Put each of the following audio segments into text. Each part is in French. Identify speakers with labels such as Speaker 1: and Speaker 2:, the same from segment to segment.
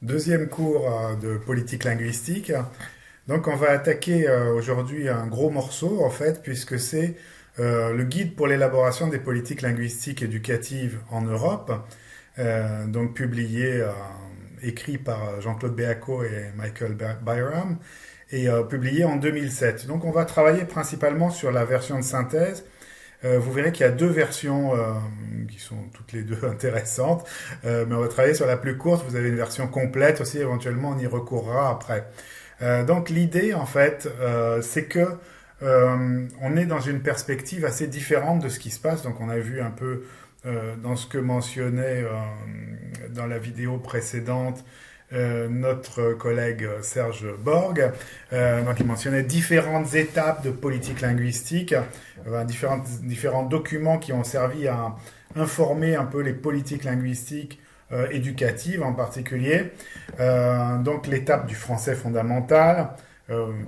Speaker 1: Deuxième cours de politique linguistique. Donc on va attaquer aujourd'hui un gros morceau en fait, puisque c'est le guide pour l'élaboration des politiques linguistiques éducatives en Europe, donc publié, écrit par Jean-Claude Beaco et Michael Byram, et publié en 2007. Donc on va travailler principalement sur la version de synthèse. Vous verrez qu'il y a deux versions qui sont toutes les deux intéressantes, mais on va travailler sur la plus courte. Vous avez une version complète aussi, éventuellement on y recourra après. Donc l'idée en fait, c'est que on est dans une perspective assez différente de ce qui se passe. Donc on a vu un peu dans ce que mentionnait dans la vidéo précédente notre collègue Serge Borg. Donc il mentionnait différentes étapes de politique linguistique, différents documents qui ont servi à informer un peu les politiques linguistiques éducatives en particulier. Donc l'étape du français fondamental,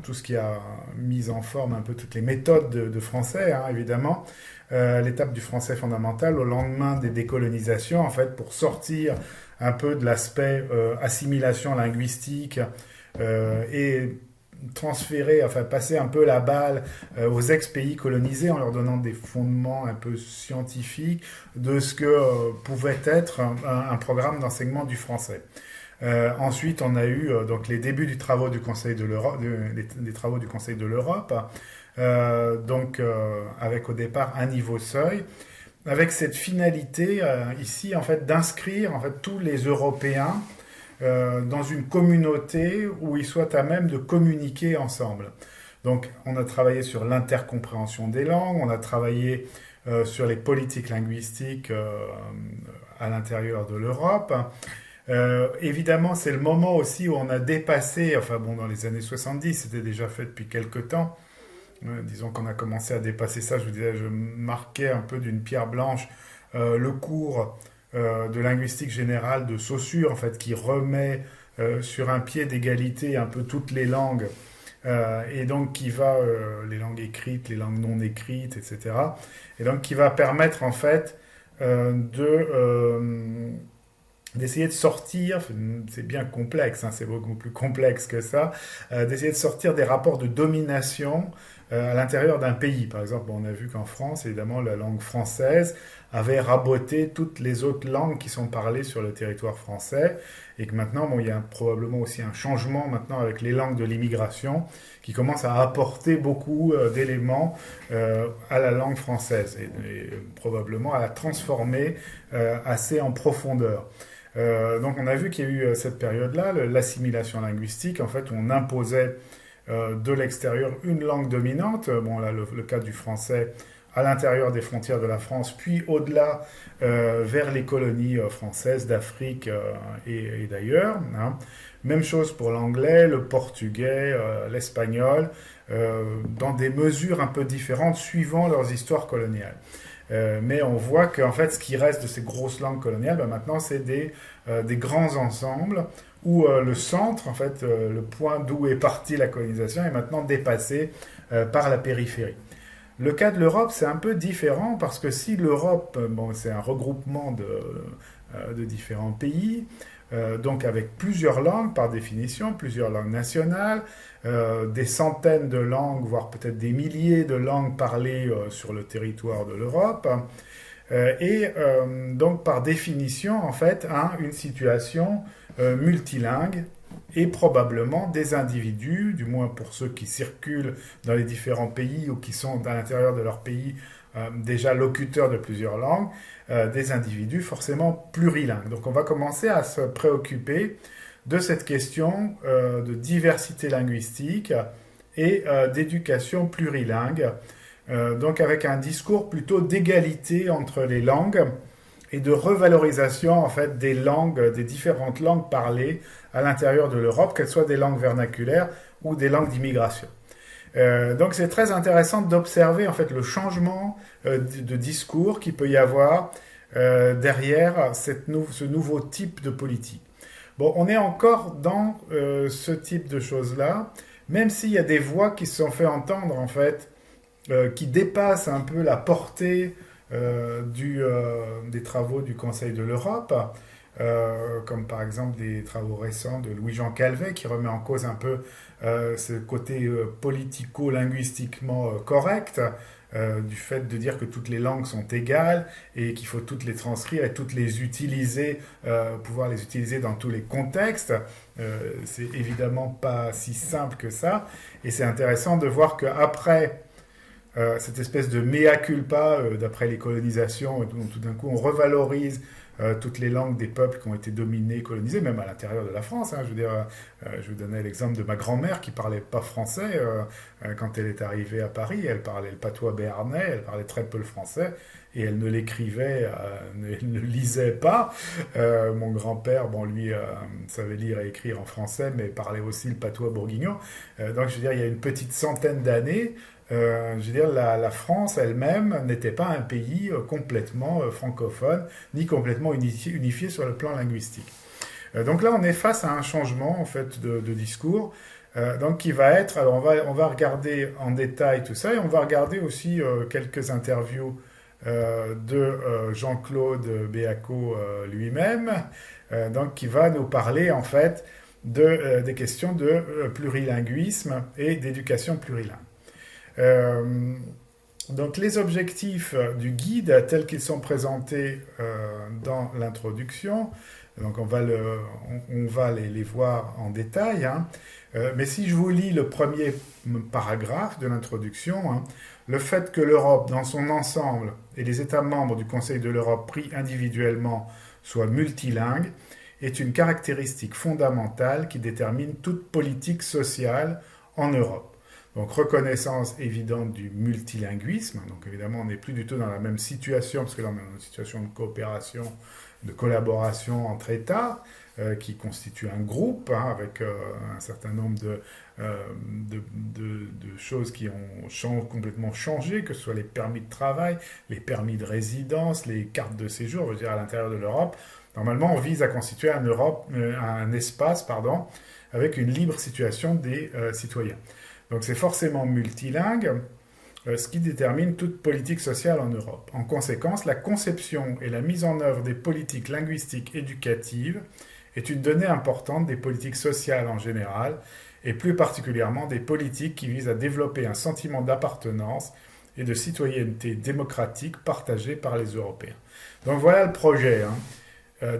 Speaker 1: tout ce qui a mis en forme un peu toutes les méthodes de français, hein, évidemment. L'étape du français fondamental au lendemain des décolonisations, en fait, pour sortir un peu de l'aspect assimilation linguistique et transférer, enfin passer un peu la balle aux ex-pays colonisés en leur donnant des fondements un peu scientifiques de ce que pouvait être un programme d'enseignement du français. Ensuite, on a eu donc les débuts du travaux du Conseil de l'Europe, des travaux du Conseil de l'Europe, avec au départ un niveau seuil, avec cette finalité ici en fait d'inscrire en fait tous les Européens dans une communauté où ils soient à même de communiquer ensemble. Donc, on a travaillé sur l'intercompréhension des langues, on a travaillé sur les politiques linguistiques à l'intérieur de l'Europe. Évidemment, c'est le moment aussi où on a dépassé, enfin bon, dans les années 70, c'était déjà fait depuis quelques temps, disons qu'on a commencé à dépasser ça, je vous disais, je marquais un peu d'une pierre blanche le cours de linguistique générale de Saussure, en fait, qui remet sur un pied d'égalité un peu toutes les langues, et donc qui va, les langues écrites, les langues non écrites, etc., et donc qui va permettre, en fait, d'essayer de sortir, c'est bien complexe, hein, c'est beaucoup plus complexe que ça, d'essayer de sortir des rapports de domination à l'intérieur d'un pays. Par exemple, on a vu qu'en France, évidemment, la langue française avait raboté toutes les autres langues qui sont parlées sur le territoire français, et que maintenant, bon, il y a probablement aussi un changement maintenant avec les langues de l'immigration qui commencent à apporter beaucoup d'éléments à la langue française et probablement à la transformer assez en profondeur. Donc on a vu qu'il y a eu cette période-là, l'assimilation linguistique, en fait, où on imposait de l'extérieur une langue dominante, bon là le cas du français à l'intérieur des frontières de la France, puis au-delà vers les colonies françaises d'Afrique et d'ailleurs. Hein. Même chose pour l'anglais, le portugais, l'espagnol, dans des mesures un peu différentes suivant leurs histoires coloniales. Mais on voit qu'en fait, ce qui reste de ces grosses langues coloniales, ben maintenant, c'est des grands ensembles où le centre, en fait, le point d'où est partie la colonisation, est maintenant dépassé par la périphérie. Le cas de l'Europe, c'est un peu différent parce que si l'Europe, bon, c'est un regroupement de différents pays, donc avec plusieurs langues par définition, plusieurs langues nationales, des centaines de langues, voire peut-être des milliers de langues parlées sur le territoire de l'Europe, donc par définition en fait une situation multilingue et probablement des individus, du moins pour ceux qui circulent dans les différents pays ou qui sont à l'intérieur de leur pays déjà locuteurs de plusieurs langues, des individus forcément plurilingues. Donc on va commencer à se préoccuper de cette question de diversité linguistique et d'éducation plurilingue, donc avec un discours plutôt d'égalité entre les langues et de revalorisation en fait des langues, des différentes langues parlées à l'intérieur de l'Europe, qu'elles soient des langues vernaculaires ou des langues d'immigration. Donc c'est très intéressant d'observer en fait le changement de discours qu'il peut y avoir derrière ce nouveau type de politique. Bon, on est encore dans ce type de choses-là, même s'il y a des voix qui se sont fait entendre en fait, qui dépassent un peu la portée des travaux du Conseil de l'Europe. comme par exemple des travaux récents de Louis-Jean Calvet qui remet en cause un peu ce côté politico-linguistiquement correct, du fait de dire que toutes les langues sont égales et qu'il faut toutes les transcrire et toutes les utiliser, pouvoir les utiliser dans tous les contextes. C'est évidemment pas si simple que ça. Et c'est intéressant de voir qu'après cette espèce de mea culpa, d'après les colonisations, tout d'un coup on revalorise toutes les langues des peuples qui ont été dominés, colonisés, même à l'intérieur de la France. Hein. Je veux dire, je vous donnais l'exemple de ma grand-mère qui parlait pas français quand elle est arrivée à Paris. Elle parlait le patois béarnais, elle parlait très peu le français et elle ne l'écrivait, ne lisait pas. Mon grand-père, bon, lui, savait lire et écrire en français, mais parlait aussi le patois bourguignon. Donc, je veux dire, il y a une petite centaine d'années, je veux dire, la France elle-même n'était pas un pays complètement francophone, ni complètement unifié sur le plan linguistique. Donc là, on est face à un changement en fait de discours, donc qui va être. Alors on va regarder en détail tout ça et on va regarder aussi quelques interviews de Jean-Claude Béaco lui-même, donc qui va nous parler en fait des questions de plurilinguisme et d'éducation plurilingue. Euh, donc les objectifs du guide tels qu'ils sont présentés dans l'introduction, donc on va les voir en détail, hein. Mais si je vous lis le premier paragraphe de l'introduction, hein, le fait que l'Europe dans son ensemble et les États membres du Conseil de l'Europe pris individuellement soient multilingues est une caractéristique fondamentale qui détermine toute politique sociale en Europe. Donc reconnaissance évidente du multilinguisme, donc évidemment on n'est plus du tout dans la même situation, parce que là on est dans une situation de coopération, de collaboration entre États, qui constitue un groupe, hein, avec un certain nombre de choses qui ont complètement changé, que ce soit les permis de travail, les permis de résidence, les cartes de séjour, je veux dire à l'intérieur de l'Europe. Normalement on vise à constituer un espace, pardon, avec une libre situation des citoyens. Donc c'est forcément multilingue, ce qui détermine toute politique sociale en Europe. En conséquence, la conception et la mise en œuvre des politiques linguistiques éducatives est une donnée importante des politiques sociales en général, et plus particulièrement des politiques qui visent à développer un sentiment d'appartenance et de citoyenneté démocratique partagé par les Européens. Donc voilà le projet, hein.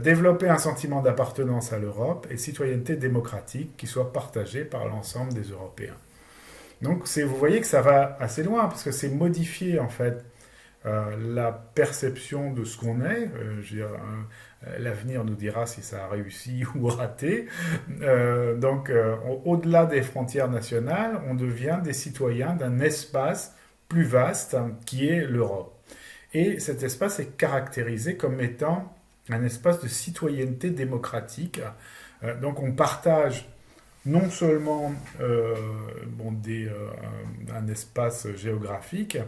Speaker 1: Développer un sentiment d'appartenance à l'Europe et citoyenneté démocratique qui soit partagée par l'ensemble des Européens. Donc vous voyez que ça va assez loin, parce que c'est modifier en fait la perception de ce qu'on est. Je veux dire, l'avenir nous dira si ça a réussi ou raté. Donc au-delà des frontières nationales, on devient des citoyens d'un espace plus vaste qui est l'Europe. Et cet espace est caractérisé comme étant un espace de citoyenneté démocratique. Donc on partage non seulement un espace géographique,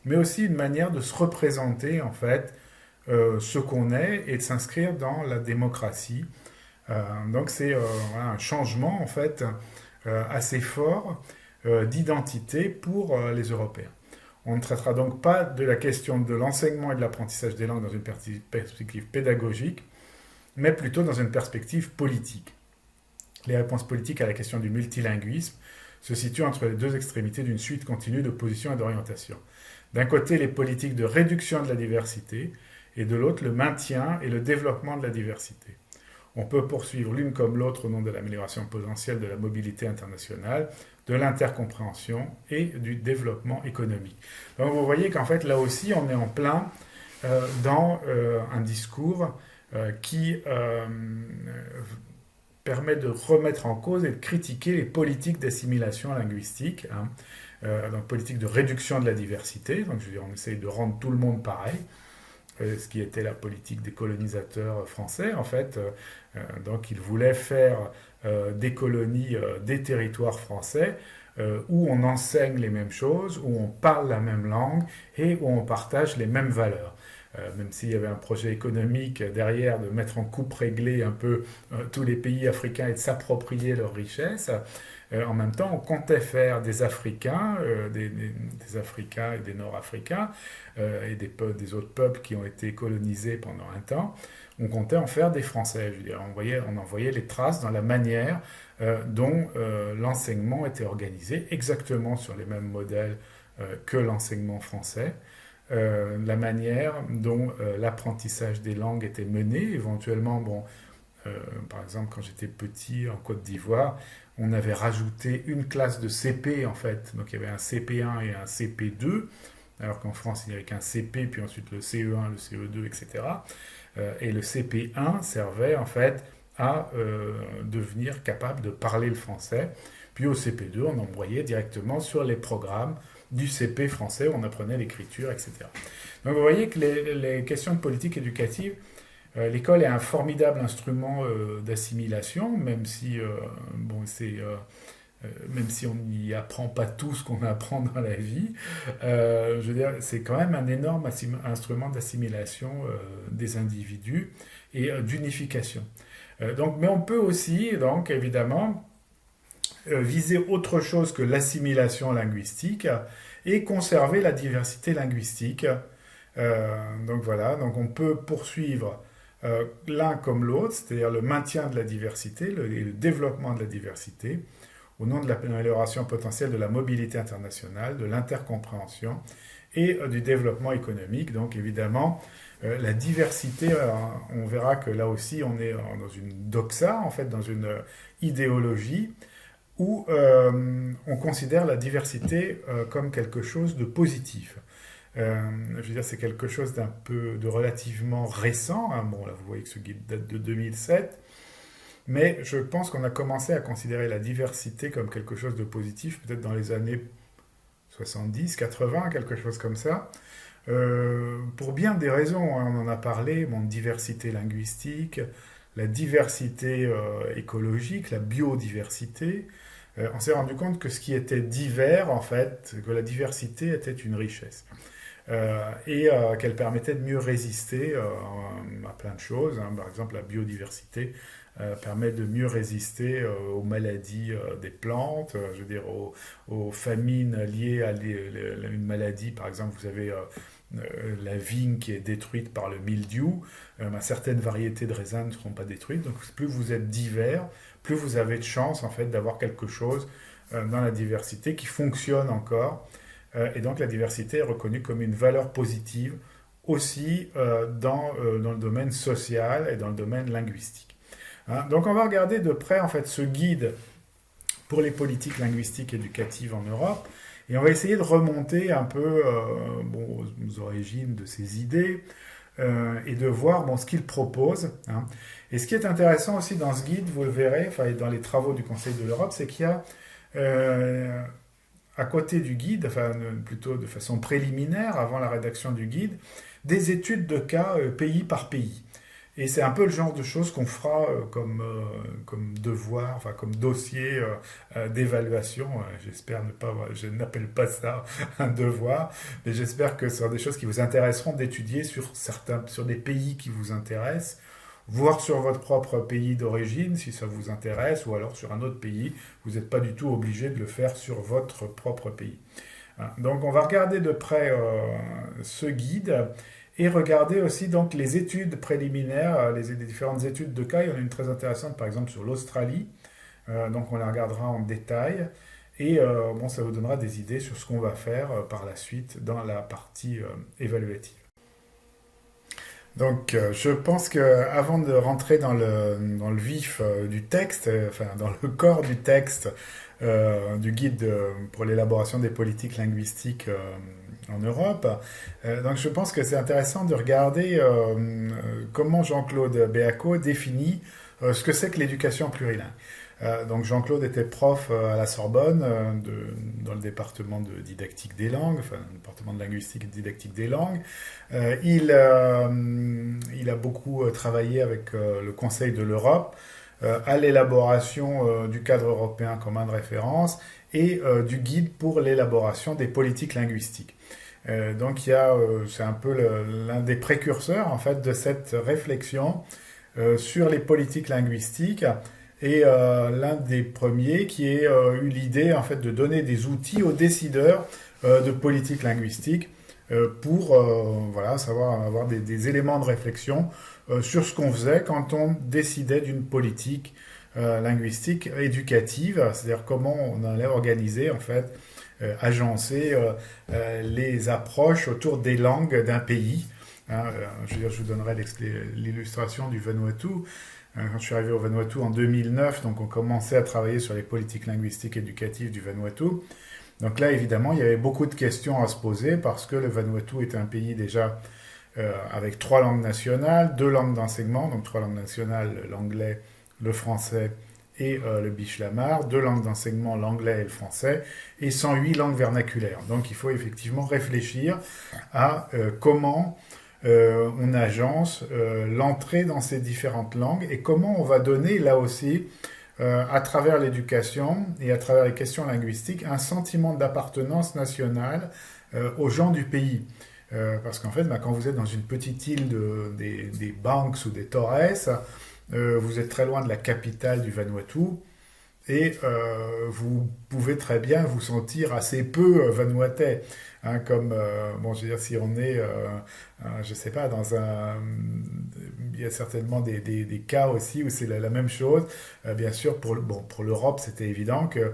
Speaker 1: mais aussi une manière de se représenter en fait ce qu'on est et de s'inscrire dans la démocratie. Donc c'est voilà, un changement en fait assez fort d'identité pour les Européens. On ne traitera donc pas de la question de l'enseignement et de l'apprentissage des langues dans une perspective pédagogique, mais plutôt dans une perspective politique. Les réponses politiques à la question du multilinguisme se situent entre les deux extrémités d'une suite continue de positions et d'orientations. D'un côté, les politiques de réduction de la diversité, et de l'autre, le maintien et le développement de la diversité. On peut poursuivre l'une comme l'autre au nom de l'amélioration potentielle de la mobilité internationale, de l'intercompréhension et du développement économique. Donc vous voyez qu'en fait, là aussi, on est en plein dans un discours qui permet de remettre en cause et de critiquer les politiques d'assimilation linguistique, hein, donc politique de réduction de la diversité. Donc je veux dire, on essaye de rendre tout le monde pareil, ce qui était la politique des colonisateurs français en fait. Donc ils voulaient faire des colonies, des territoires français, où on enseigne les mêmes choses, où on parle la même langue et où on partage les mêmes valeurs. Même s'il y avait un projet économique derrière de mettre en coupe réglée un peu tous les pays africains et de s'approprier leurs richesses, en même temps on comptait faire des Africains, des Africains et des Nord-Africains et des autres peuples qui ont été colonisés pendant un temps, on comptait en faire des Français. Je veux dire, on en voyait les traces dans la manière dont l'enseignement était organisé, exactement sur les mêmes modèles que l'enseignement français. La manière dont l'apprentissage des langues était mené, éventuellement, bon, par exemple, quand j'étais petit en Côte d'Ivoire, on avait rajouté une classe de CP en fait. Donc il y avait un CP1 et un CP2, alors qu'en France il n'y avait qu'un CP, puis ensuite le CE1, le CE2, etc. Et le CP1 servait en fait à devenir capable de parler le français. Puis au CP2, on envoyait directement sur les programmes du CP français où on apprenait l'écriture, etc. Donc vous voyez que les questions de politique éducative, l'école est un formidable instrument d'assimilation, même si, bon, même si on n'y apprend pas tout ce qu'on apprend dans la vie. Je veux dire, c'est quand même un énorme instrument d'assimilation des individus et d'unification. Donc, mais on peut aussi, donc, évidemment, viser autre chose que l'assimilation linguistique et conserver la diversité linguistique. Donc voilà, donc on peut poursuivre l'un comme l'autre, c'est-à-dire le maintien de la diversité, le développement de la diversité, au nom de l'amélioration potentielle de la mobilité internationale, de l'intercompréhension et du développement économique. Donc évidemment, la diversité, on verra que là aussi on est dans une doxa, en fait dans une idéologie où on considère la diversité comme quelque chose de positif. Je veux dire, c'est quelque chose d'un peu de relativement récent. Hein. Bon, là, vous voyez que ce guide date de 2007. Mais je pense qu'on a commencé à considérer la diversité comme quelque chose de positif, peut-être dans les années 70, 80, quelque chose comme ça. Pour bien des raisons, hein, on en a parlé, bon, diversité linguistique, la diversité écologique, la biodiversité. On s'est rendu compte que ce qui était divers, en fait, que la diversité était une richesse. Et qu'elle permettait de mieux résister à plein de choses. Hein. Par exemple, la biodiversité permet de mieux résister aux maladies des plantes, je veux dire aux famines liées à une maladie. Par exemple, vous avez la vigne qui est détruite par le mildiou. Certaines variétés de raisins ne seront pas détruites. Donc plus vous êtes divers, plus vous avez de chance en fait d'avoir quelque chose dans la diversité qui fonctionne encore. Et donc la diversité est reconnue comme une valeur positive aussi dans le domaine social et dans le domaine linguistique. Hein, donc on va regarder de près en fait ce guide pour les politiques linguistiques éducatives en Europe et on va essayer de remonter un peu bon, aux origines de ces idées et de voir bon, ce qu'il propose. Hein. Et ce qui est intéressant aussi dans ce guide, vous le verrez, enfin, dans les travaux du Conseil de l'Europe, c'est qu'il y a à côté du guide, enfin plutôt de façon préliminaire, avant la rédaction du guide, des études de cas pays par pays. Et c'est un peu le genre de choses qu'on fera comme devoir, enfin comme dossier d'évaluation. J'espère ne pas, je n'appelle pas ça un devoir, mais j'espère que ce sont des choses qui vous intéresseront d'étudier sur des pays qui vous intéressent, voire sur votre propre pays d'origine si ça vous intéresse, ou alors sur un autre pays. Vous n'êtes pas du tout obligé de le faire sur votre propre pays. Donc on va regarder de près ce guide et regarder aussi donc les études préliminaires, les différentes études de cas. Il y en a une très intéressante par exemple sur l'Australie, donc on la regardera en détail. Et bon, ça vous donnera des idées sur ce qu'on va faire par la suite dans la partie évaluative. Donc, je pense que avant de rentrer dans le vif du texte, enfin dans le corps du texte du guide pour l'élaboration des politiques linguistiques en Europe, donc je pense que c'est intéressant de regarder comment Jean-Claude Béaco définit ce que c'est que l'éducation plurilingue. Donc Jean-Claude était prof à la Sorbonne dans le département de didactique des langues, enfin le département de linguistique et de didactique des langues. Il a beaucoup travaillé avec le Conseil de l'Europe à l'élaboration du cadre européen commun de référence et du guide pour l'élaboration des politiques linguistiques. Donc c'est un peu l'un des précurseurs en fait de cette réflexion sur les politiques linguistiques. Et l'un des premiers qui a eu l'idée en fait de donner des outils aux décideurs de politique linguistique pour voilà, savoir avoir des éléments de réflexion sur ce qu'on faisait quand on décidait d'une politique linguistique éducative, c'est-à-dire comment on allait organiser, en fait, agencer les approches autour des langues d'un pays. Hein, je veux dire, je vous donnerai l'illustration du Vanuatu. Quand je suis arrivé au Vanuatu en 2009, donc on commençait à travailler sur les politiques linguistiques éducatives du Vanuatu. Donc là, évidemment, il y avait beaucoup de questions à se poser parce que le Vanuatu est un pays déjà avec trois langues nationales, deux langues d'enseignement, donc trois langues nationales, l'anglais, le français et le bishlamar, deux langues d'enseignement, l'anglais et le français, et 108 langues vernaculaires. Donc il faut effectivement réfléchir à comment on agence l'entrée dans ces différentes langues et comment on va donner là aussi, à travers l'éducation et à travers les questions linguistiques, un sentiment d'appartenance nationale aux gens du pays. Parce qu'en fait, quand vous êtes dans une petite île des Banks ou des Torres, vous êtes très loin de la capitale du Vanuatu et vous pouvez très bien vous sentir assez peu vanuatais. Hein, comme, bon, je veux dire, si on est, je sais pas, il y a certainement des cas aussi où c'est la même chose. Bien sûr, pour l'Europe, c'était évident que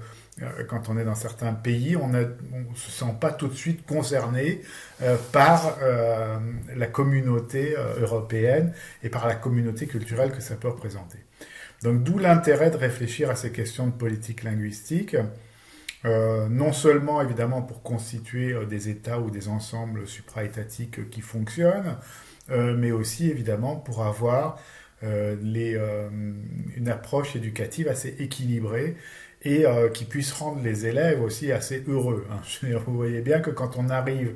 Speaker 1: quand on est dans certains pays, on ne se sent pas tout de suite concerné par la communauté européenne et par la communauté culturelle que ça peut représenter. Donc d'où l'intérêt de réfléchir à ces questions de politique linguistique, non seulement évidemment pour constituer des États ou des ensembles supraétatiques qui fonctionnent, mais aussi évidemment pour avoir une approche éducative assez équilibrée et qui puisse rendre les élèves aussi assez heureux. Hein. Vous voyez bien que quand on arrive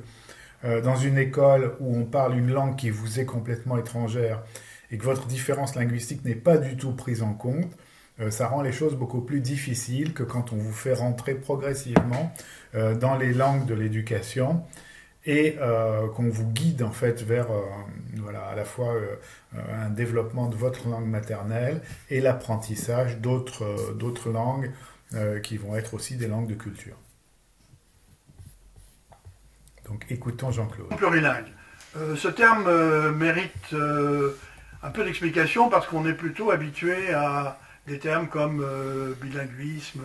Speaker 1: dans une école où on parle une langue qui vous est complètement étrangère et que votre différence linguistique n'est pas du tout prise en compte, ça rend les choses beaucoup plus difficiles que quand on vous fait rentrer progressivement dans les langues de l'éducation et qu'on vous guide en fait vers voilà, à la fois un développement de votre langue maternelle et l'apprentissage d'autres langues qui vont être aussi des langues de culture. Donc écoutons Jean-Claude.
Speaker 2: Plurilingue. Ce terme mérite un peu d'explication parce qu'on est plutôt habitué à des termes comme bilinguisme,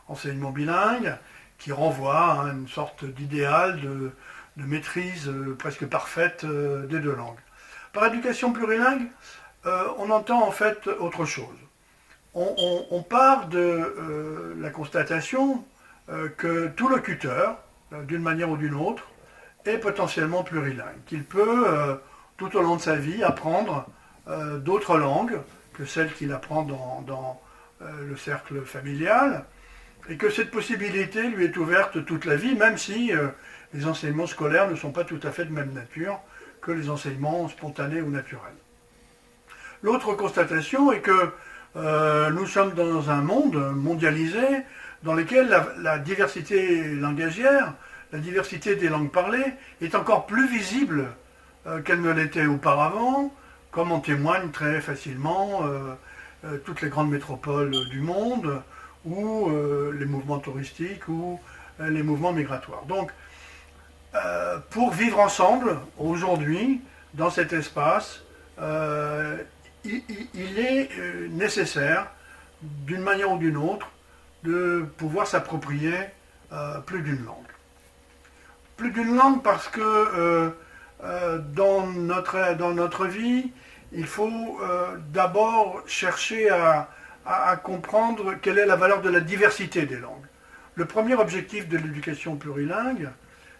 Speaker 2: enseignement bilingue, qui renvoient à une sorte d'idéal de maîtrise presque parfaite des deux langues. Par éducation plurilingue, on entend en fait autre chose. On part de la constatation que tout locuteur, d'une manière ou d'une autre, est potentiellement plurilingue, qu'il peut, tout au long de sa vie, apprendre d'autres langues que celles qu'il apprend dans le cercle familial, et que cette possibilité lui est ouverte toute la vie, même si les enseignements scolaires ne sont pas tout à fait de même nature que les enseignements spontanés ou naturels. L'autre constatation est que nous sommes dans un monde mondialisé dans lequel la diversité langagière, la diversité des langues parlées est encore plus visible qu'elle ne l'était auparavant, comme en témoignent très facilement toutes les grandes métropoles du monde, ou les mouvements touristiques, ou les mouvements migratoires. Donc, pour vivre ensemble, aujourd'hui, dans cet espace, il est nécessaire, d'une manière ou d'une autre, de pouvoir s'approprier plus d'une langue. Plus d'une langue parce que dans notre vie, il faut d'abord chercher à comprendre quelle est la valeur de la diversité des langues. Le premier objectif de l'éducation plurilingue,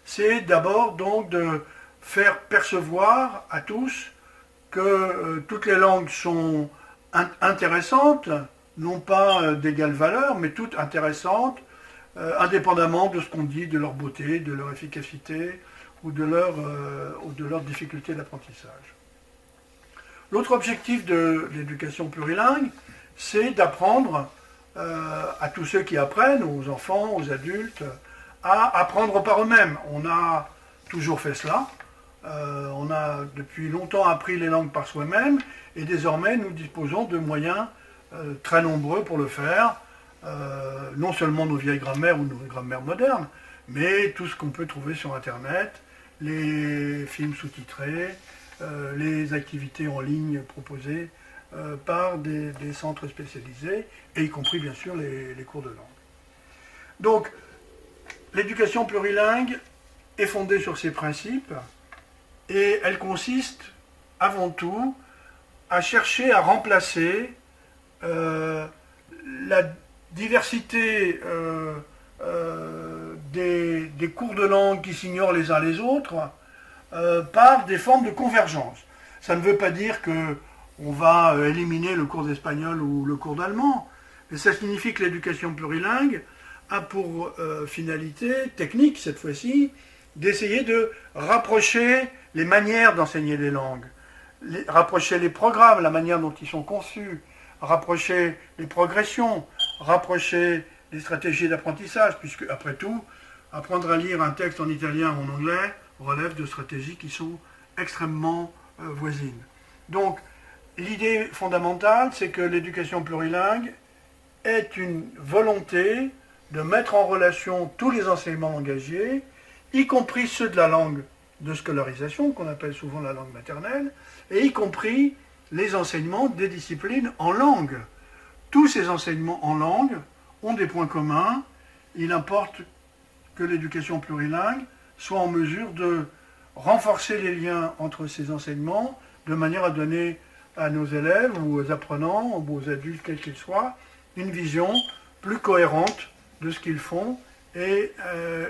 Speaker 2: c'est d'abord donc de faire percevoir à tous que toutes les langues sont intéressantes, non pas d'égale valeur, mais toutes intéressantes, indépendamment de ce qu'on dit, de leur beauté, de leur efficacité ou de leur difficulté d'apprentissage. L'autre objectif de l'éducation plurilingue, c'est d'apprendre à tous ceux qui apprennent, aux enfants, aux adultes, à apprendre par eux-mêmes. On a toujours fait cela. On a depuis longtemps appris les langues par soi-même et désormais nous disposons de moyens très nombreux pour le faire. Non seulement nos vieilles grammaires ou nos grammaires modernes, mais tout ce qu'on peut trouver sur Internet, les films sous-titrés, les activités en ligne proposées par des centres spécialisés, et y compris bien sûr les cours de langue. Donc, l'éducation plurilingue est fondée sur ces principes, et elle consiste avant tout à chercher à remplacer la diversité des cours de langue qui s'ignorent les uns les autres par des formes de convergence. Ça ne veut pas dire qu'on va éliminer le cours d'espagnol ou le cours d'allemand, mais ça signifie que l'éducation plurilingue a pour finalité technique, cette fois-ci, d'essayer de rapprocher les manières d'enseigner les langues, rapprocher les programmes, la manière dont ils sont conçus, rapprocher les progressions, rapprocher les stratégies d'apprentissage, puisque, après tout, apprendre à lire un texte en italien ou en anglais relève de stratégies qui sont extrêmement voisines. Donc, l'idée fondamentale, c'est que l'éducation plurilingue est une volonté de mettre en relation tous les enseignements langagiers, y compris ceux de la langue de scolarisation, qu'on appelle souvent la langue maternelle, et y compris les enseignements des disciplines en langue. Tous ces enseignements en langue ont des points communs. Il importe que l'éducation plurilingue soit en mesure de renforcer les liens entre ces enseignements de manière à donner à nos élèves ou aux apprenants ou aux adultes, quels qu'ils soient, une vision plus cohérente de ce qu'ils font et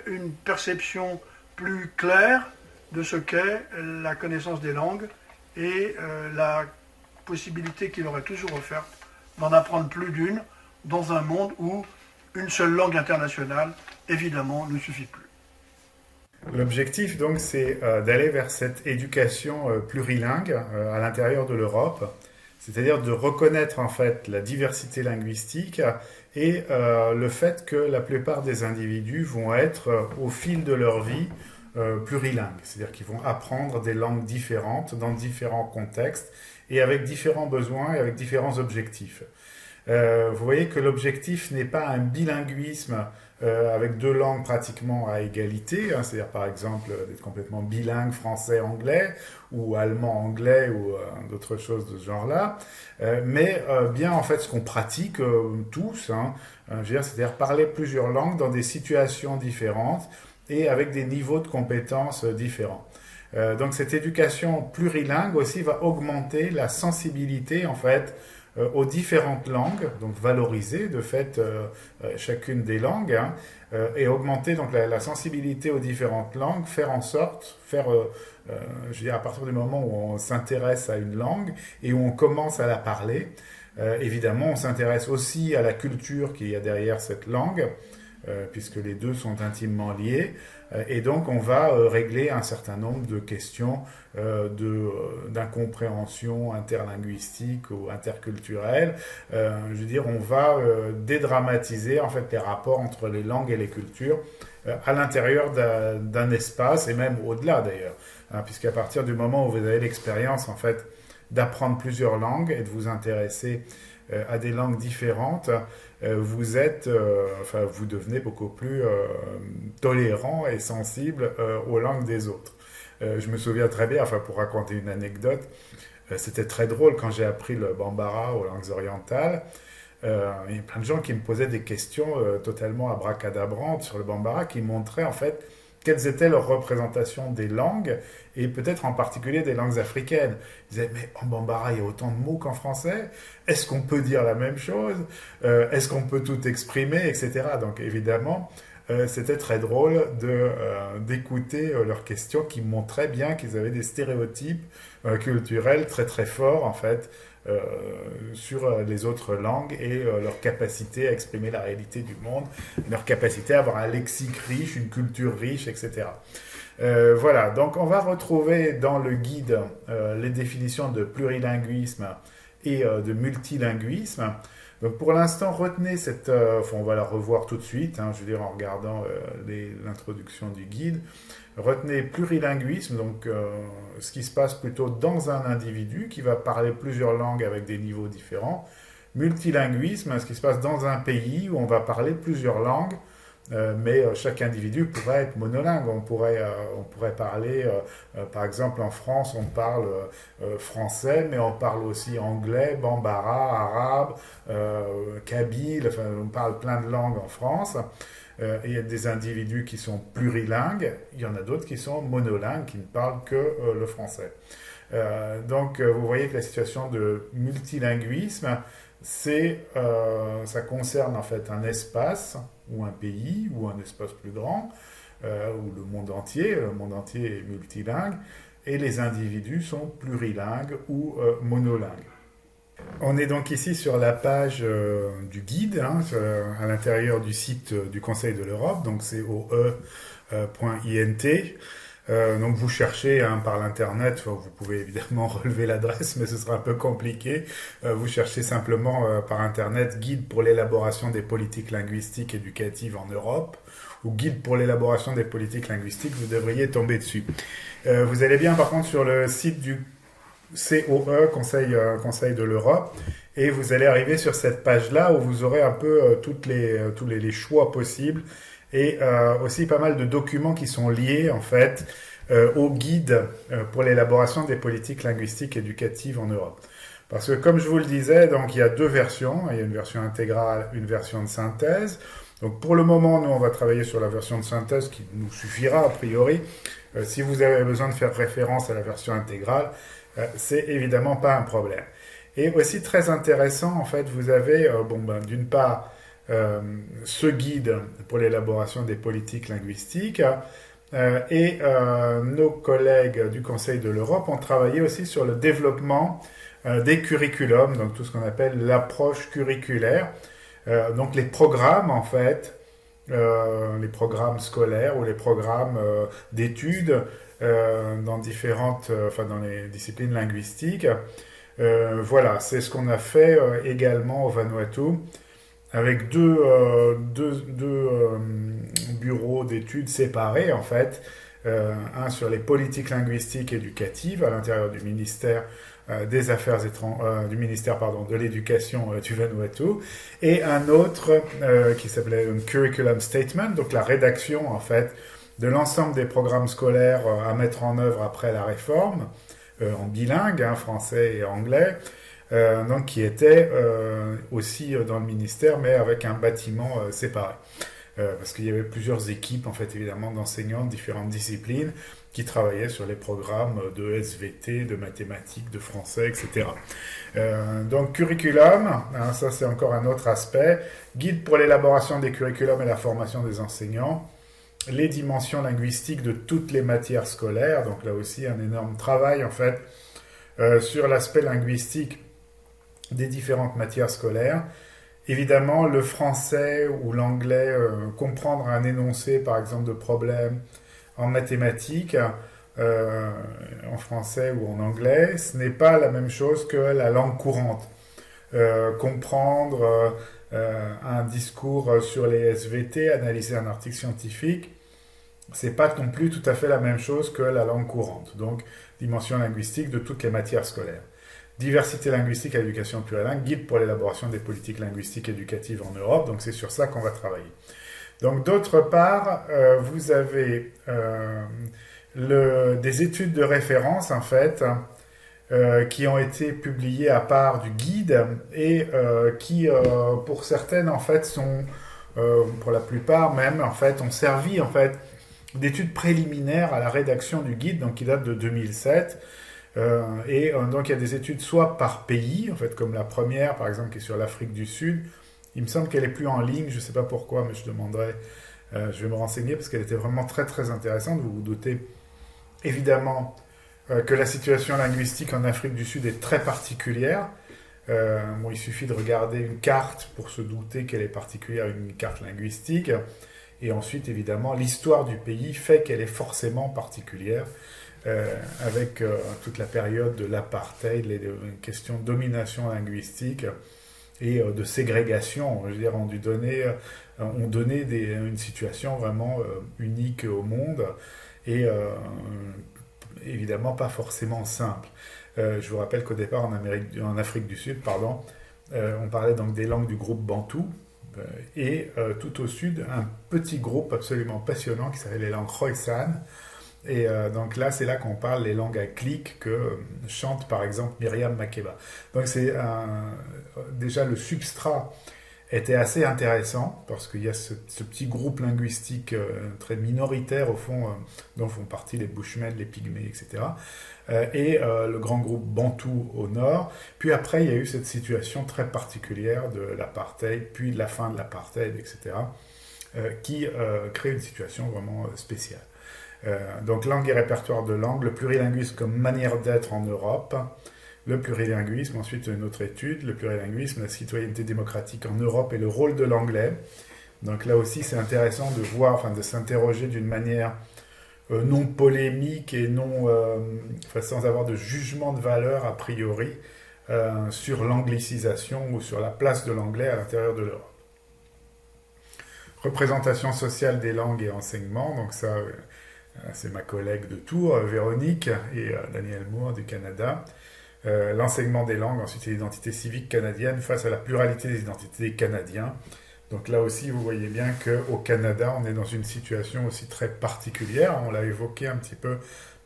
Speaker 2: une perception plus claire de ce qu'est la connaissance des langues et la possibilité qui leur est toujours offerte d'en apprendre plus d'une dans un monde où une seule langue internationale, évidemment, ne suffit plus.
Speaker 1: L'objectif, donc, c'est d'aller vers cette éducation plurilingue à l'intérieur de l'Europe, c'est-à-dire de reconnaître, en fait, la diversité linguistique et le fait que la plupart des individus vont être, au fil de leur vie, plurilingues, c'est-à-dire qu'ils vont apprendre des langues différentes dans différents contextes et avec différents besoins et avec différents objectifs. Vous voyez que l'objectif n'est pas un bilinguisme avec deux langues pratiquement à égalité, hein, c'est-à-dire par exemple d'être complètement bilingue français-anglais ou allemand-anglais ou d'autres choses de ce genre-là, mais bien en fait ce qu'on pratique tous, hein, je veux dire, c'est-à-dire parler plusieurs langues dans des situations différentes et avec des niveaux de compétences différents. Donc cette éducation plurilingue aussi va augmenter la sensibilité en fait aux différentes langues, donc valoriser de fait chacune des langues, hein, et augmenter donc la sensibilité aux différentes langues, faire en sorte, je veux dire, à partir du moment où on s'intéresse à une langue et où on commence à la parler, évidemment on s'intéresse aussi à la culture qu'il y a derrière cette langue, puisque les deux sont intimement liés, et donc on va régler un certain nombre de questions d'incompréhension interlinguistique ou interculturelle. Je veux dire, on va dédramatiser en fait les rapports entre les langues et les cultures à l'intérieur d'un espace, et même au-delà d'ailleurs, hein, puisqu'à partir du moment où vous avez l'expérience en fait d'apprendre plusieurs langues et de vous intéresser à des langues différentes, vous devenez beaucoup plus tolérant et sensible aux langues des autres. Je me souviens très bien, enfin pour raconter une anecdote, c'était très drôle quand j'ai appris le bambara aux langues orientales. Il y a plein de gens qui me posaient des questions totalement abracadabrantes sur le bambara, qui montraient en fait quelles étaient leurs représentations des langues, et peut-être en particulier des langues africaines. Ils disaient, mais en bambara, il y a autant de mots qu'en français. Est-ce qu'on peut dire la même chose? Est-ce qu'on peut tout exprimer, etc. Donc évidemment, c'était très drôle d'écouter leurs questions qui montraient bien qu'ils avaient des stéréotypes culturels très très forts, en fait, sur les autres langues et leur capacité à exprimer la réalité du monde, leur capacité à avoir un lexique riche, une culture riche, etc. Voilà, donc on va retrouver dans le guide les définitions de plurilinguisme et de multilinguisme. Donc pour l'instant, retenez cette... on va la revoir tout de suite, hein, je veux dire en regardant l'introduction du guide. Retenez plurilinguisme, donc ce qui se passe plutôt dans un individu qui va parler plusieurs langues avec des niveaux différents. Multilinguisme, ce qui se passe dans un pays où on va parler plusieurs langues mais chaque individu pourrait être monolingue. On pourrait parler, par exemple en France, on parle français, mais on parle aussi anglais, bambara, arabe, kabyle, enfin, on parle plein de langues en France. Il y a des individus qui sont plurilingues, il y en a d'autres qui sont monolingues, qui ne parlent que le français. Donc vous voyez que la situation de multilinguisme, ça concerne en fait un espace ou un pays ou un espace plus grand ou le monde entier. Le monde entier est multilingue et les individus sont plurilingues ou monolingues. On est donc ici sur la page du guide, hein, à l'intérieur du site du Conseil de l'Europe, donc c'est coe.int. Donc vous cherchez par l'internet, vous pouvez évidemment relever l'adresse, mais ce sera un peu compliqué. Vous cherchez simplement par internet guide pour l'élaboration des politiques linguistiques éducatives en Europe ou guide pour l'élaboration des politiques linguistiques, vous devriez tomber dessus. Vous allez bien par contre sur le site du COE, Conseil de l'Europe, et vous allez arriver sur cette page-là où vous aurez un peu tous les choix possibles et aussi pas mal de documents qui sont liés en fait au guide pour l'élaboration des politiques linguistiques éducatives en Europe. Parce que comme je vous le disais, donc il y a deux versions, il y a une version intégrale, une version de synthèse. Donc pour le moment, nous on va travailler sur la version de synthèse qui nous suffira a priori. Si vous avez besoin de faire référence à la version intégrale, c'est évidemment pas un problème. Et aussi très intéressant, en fait, vous avez, d'une part, ce guide pour l'élaboration des politiques linguistiques et nos collègues du Conseil de l'Europe ont travaillé aussi sur le développement des curriculums, donc tout ce qu'on appelle l'approche curriculaire, donc les programmes en fait, les programmes scolaires ou les programmes d'études dans dans les disciplines linguistiques. Voilà, c'est ce qu'on a fait également au Vanuatu avec deux bureaux d'études séparés en fait. Un sur les politiques linguistiques éducatives à l'intérieur du ministère des Affaires étrangères, du ministère de l'Éducation du Vanuatu, et un autre qui s'appelait un Curriculum Statement, donc la rédaction en fait de l'ensemble des programmes scolaires à mettre en œuvre après la réforme, en bilingue, hein, français et anglais, donc qui était aussi dans le ministère, mais avec un bâtiment séparé. Parce qu'il y avait plusieurs équipes, en fait, évidemment, d'enseignants de différentes disciplines qui travaillaient sur les programmes de SVT, de mathématiques, de français, etc. Donc, curriculum, hein, ça c'est encore un autre aspect. Guide pour l'élaboration des curriculums et la formation des enseignants. Les dimensions linguistiques de toutes les matières scolaires. Donc là aussi, un énorme travail, en fait, sur l'aspect linguistique des différentes matières scolaires. Évidemment, le français ou l'anglais, comprendre un énoncé, par exemple, de problème en mathématiques, en français ou en anglais, ce n'est pas la même chose que la langue courante. Comprendre un discours sur les SVT, analyser un article scientifique, c'est pas non plus tout à fait la même chose que la langue courante. Donc, dimension linguistique de toutes les matières scolaires. Diversité linguistique à l'éducation plurilingue, guide pour l'élaboration des politiques linguistiques éducatives en Europe. Donc c'est sur ça qu'on va travailler. Donc d'autre part, vous avez des études de référence en fait qui ont été publiées à part du guide et qui pour certaines en fait sont, pour la plupart même en fait, ont servi en fait d'études préliminaires à la rédaction du guide, donc qui date de 2007. Donc il y a des études soit par pays, en fait, comme la première, par exemple, qui est sur l'Afrique du Sud. Il me semble qu'elle est plus en ligne, je ne sais pas pourquoi, mais je demanderai, je vais me renseigner parce qu'elle était vraiment très très intéressante. Vous vous doutez évidemment que la situation linguistique en Afrique du Sud est très particulière. Il suffit de regarder une carte pour se douter qu'elle est particulière, une carte linguistique. Et ensuite, évidemment, l'histoire du pays fait qu'elle est forcément particulière. Avec toute la période de l'apartheid, les questions de domination linguistique et de ségrégation, je veux dire, ont donné une situation vraiment unique au monde et évidemment pas forcément simple. Je vous rappelle qu'au départ en Afrique du Sud, on parlait donc des langues du groupe bantou, et tout au sud, un petit groupe absolument passionnant qui s'appelle les langues Khoisan. Et donc là, c'est là qu'on parle les langues à clics que chante par exemple Myriam Makeba. Donc déjà le substrat était assez intéressant parce qu'il y a ce petit groupe linguistique très minoritaire au fond, dont font partie les Bushmen, les Pygmées, etc. Le grand groupe Bantou au nord. Puis après, il y a eu cette situation très particulière de l'apartheid, puis de la fin de l'apartheid, etc., qui crée une situation vraiment spéciale. Donc langue et répertoire de langue, le plurilinguisme comme manière d'être en Europe, le plurilinguisme, ensuite une autre étude, le plurilinguisme, la citoyenneté démocratique en Europe et le rôle de l'anglais. Donc là aussi c'est intéressant de voir, enfin de s'interroger d'une manière non polémique et non, sans avoir de jugement de valeur a priori sur l'anglicisation ou sur la place de l'anglais à l'intérieur de l'Europe. Représentation sociale des langues et enseignement, donc ça c'est ma collègue de Tours, Véronique, et Daniel Moore du Canada. L'enseignement des langues, ensuite l'identité civique canadienne face à la pluralité des identités des Canadiens. Donc là aussi, vous voyez bien qu'au Canada, on est dans une situation aussi très particulière. On l'a évoqué un petit peu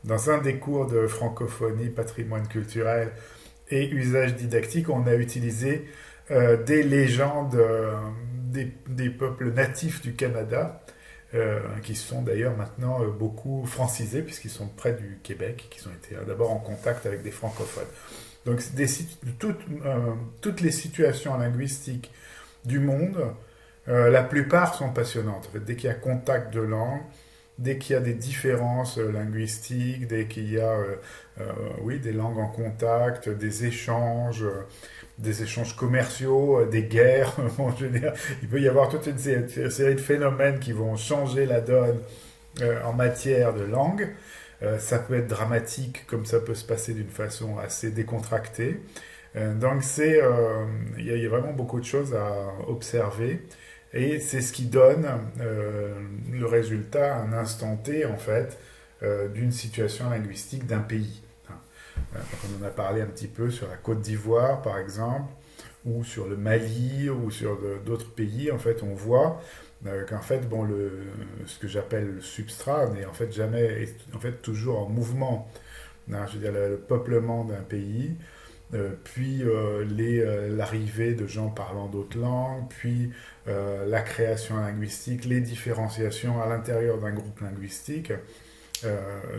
Speaker 1: dans un des cours de francophonie, patrimoine culturel et usage didactique. On a utilisé des légendes des peuples natifs du Canada, qui sont d'ailleurs maintenant beaucoup francisés puisqu'ils sont près du Québec, qui ont été d'abord en contact avec des francophones. Donc toutes les situations linguistiques du monde, la plupart sont passionnantes. En fait, dès qu'il y a contact de langue, dès qu'il y a des différences linguistiques, dès qu'il y a des langues en contact, des échanges commerciaux, des guerres. Bon, je veux dire, il peut y avoir toute une série de phénomènes qui vont changer la donne en matière de langue. Ça peut être dramatique, comme ça peut se passer d'une façon assez décontractée. Donc il y a vraiment beaucoup de choses à observer. Et c'est ce qui donne le résultat à un instant T, en fait, d'une situation linguistique d'un pays. On en a parlé un petit peu sur la Côte d'Ivoire, par exemple, ou sur le Mali, ou sur d'autres pays. En fait, on voit qu'en fait, ce que j'appelle le substrat n'est en fait jamais, en fait, toujours en mouvement. Je veux dire, le peuplement d'un pays, puis l'arrivée de gens parlant d'autres langues, puis la création linguistique, les différenciations à l'intérieur d'un groupe linguistique.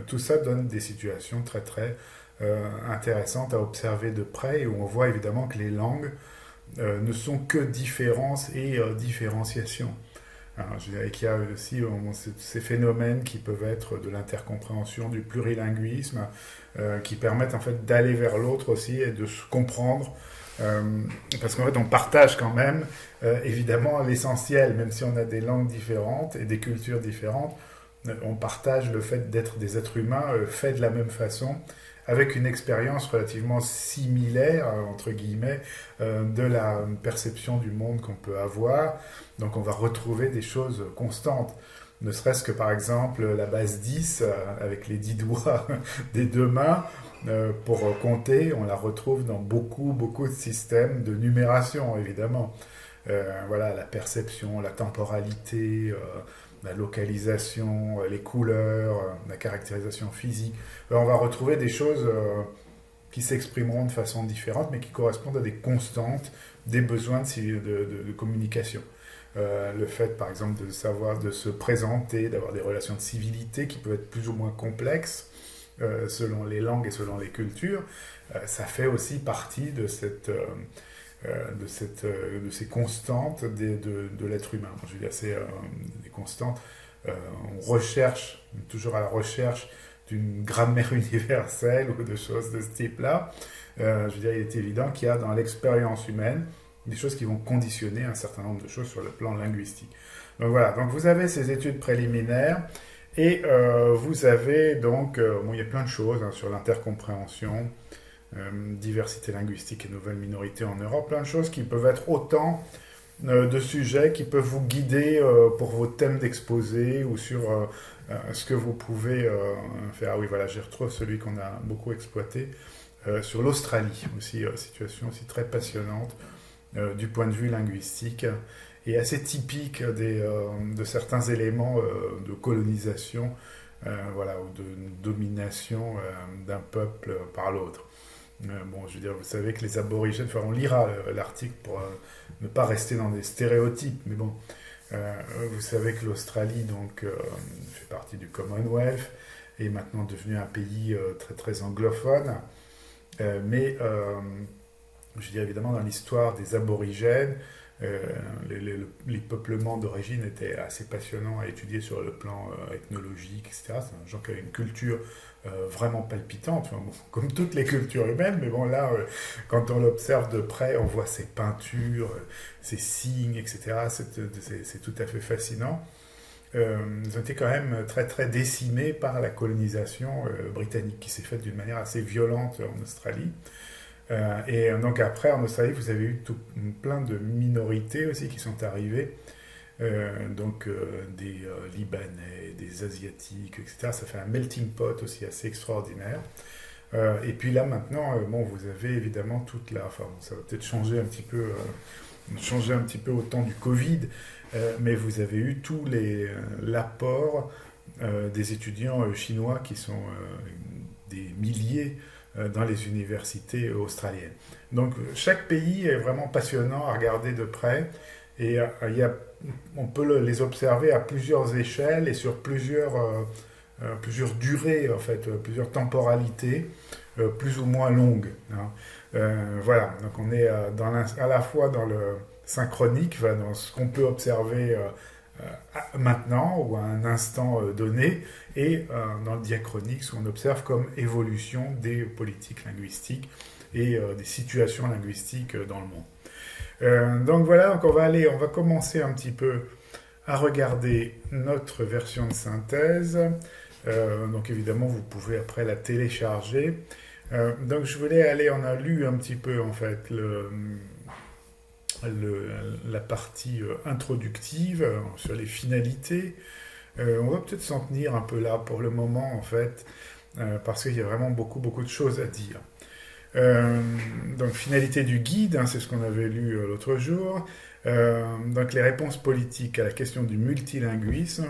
Speaker 1: Tout ça donne des situations très très intéressantes à observer de près, et où on voit évidemment que les langues ne sont que différences et différenciations. Je dirais qu'il y a aussi ces phénomènes qui peuvent être de l'intercompréhension, du plurilinguisme, qui permettent en fait d'aller vers l'autre aussi et de se comprendre, parce qu'en fait on partage quand même évidemment l'essentiel, même si on a des langues différentes et des cultures différentes, on partage le fait d'être des êtres humains faits de la même façon, avec une expérience relativement similaire, entre guillemets, de la perception du monde qu'on peut avoir. Donc on va retrouver des choses constantes. Ne serait-ce que par exemple la base 10, avec les 10 doigts des deux mains, pour compter, on la retrouve dans beaucoup, beaucoup de systèmes de numération, évidemment. Voilà, la perception, la temporalité, la localisation, les couleurs, la caractérisation physique. On va retrouver des choses qui s'exprimeront de façon différente, mais qui correspondent à des constantes, des besoins de communication. Le fait, par exemple, de savoir, de se présenter, d'avoir des relations de civilité qui peuvent être plus ou moins complexes selon les langues et selon les cultures, ça fait aussi partie de ces constantes de l'être humain. Je veux dire, c'est des constantes. On recherche, toujours à la recherche d'une grammaire universelle ou de choses de ce type-là. Je veux dire, il est évident qu'il y a dans l'expérience humaine des choses qui vont conditionner un certain nombre de choses sur le plan linguistique. Donc voilà, donc vous avez ces études préliminaires et vous avez donc, il y a plein de choses sur l'intercompréhension, diversité linguistique et nouvelles minorités en Europe, plein de choses qui peuvent être autant de sujets qui peuvent vous guider pour vos thèmes d'exposé ou sur ce que vous pouvez faire. Ah oui, voilà, j'y retrouve celui qu'on a beaucoup exploité sur l'Australie, aussi situation aussi très passionnante du point de vue linguistique. est assez typique de certains éléments de colonisation, voilà, ou de domination d'un peuple par l'autre. Bon, je veux dire, vous savez que les aborigènes, enfin, on lira l'article pour ne pas rester dans des stéréotypes, mais bon, vous savez que l'Australie donc fait partie du Commonwealth, est maintenant devenu un pays très très anglophone, mais je veux dire évidemment dans l'histoire des aborigènes, euh, les peuplements d'origine étaient assez passionnants à étudier sur le plan ethnologique, etc. C'est un gens qui avaient une culture vraiment palpitante, enfin, bon, comme toutes les cultures humaines, mais bon là, quand on l'observe de près, on voit ces peintures, ces signes, etc. C'est tout à fait fascinant. Ils ont été quand même très très décimés par la colonisation britannique qui s'est faite d'une manière assez violente en Australie. Et donc après, en Australie, vous avez eu plein de minorités aussi qui sont arrivées, donc des Libanais, des Asiatiques, etc. Ça fait un melting pot aussi assez extraordinaire. Et puis là maintenant, bon, vous avez évidemment toute la... Enfin, bon, ça va peut-être changer un petit peu au temps du Covid, mais vous avez eu l'apport des étudiants chinois qui sont des milliers dans les universités australiennes. Donc chaque pays est vraiment passionnant à regarder de près et on peut les observer à plusieurs échelles et sur plusieurs durées, en fait, plusieurs temporalités, plus ou moins longues. Hein. Voilà, donc on est à la fois dans le synchronique, enfin, dans ce qu'on peut observer maintenant ou à un instant donné, et dans le diachronique, ce qu'on observe comme évolution des politiques linguistiques et des situations linguistiques dans le monde. Donc voilà, donc on va commencer un petit peu à regarder notre version de synthèse. Donc évidemment, vous pouvez après la télécharger. Donc je voulais aller, on a lu un petit peu en fait la partie introductive sur les finalités. On va peut-être s'en tenir un peu là pour le moment en fait, parce qu'il y a vraiment beaucoup beaucoup de choses à dire. Donc finalité du guide, hein, c'est ce qu'on avait lu l'autre jour. Donc les réponses politiques à la question du multilinguisme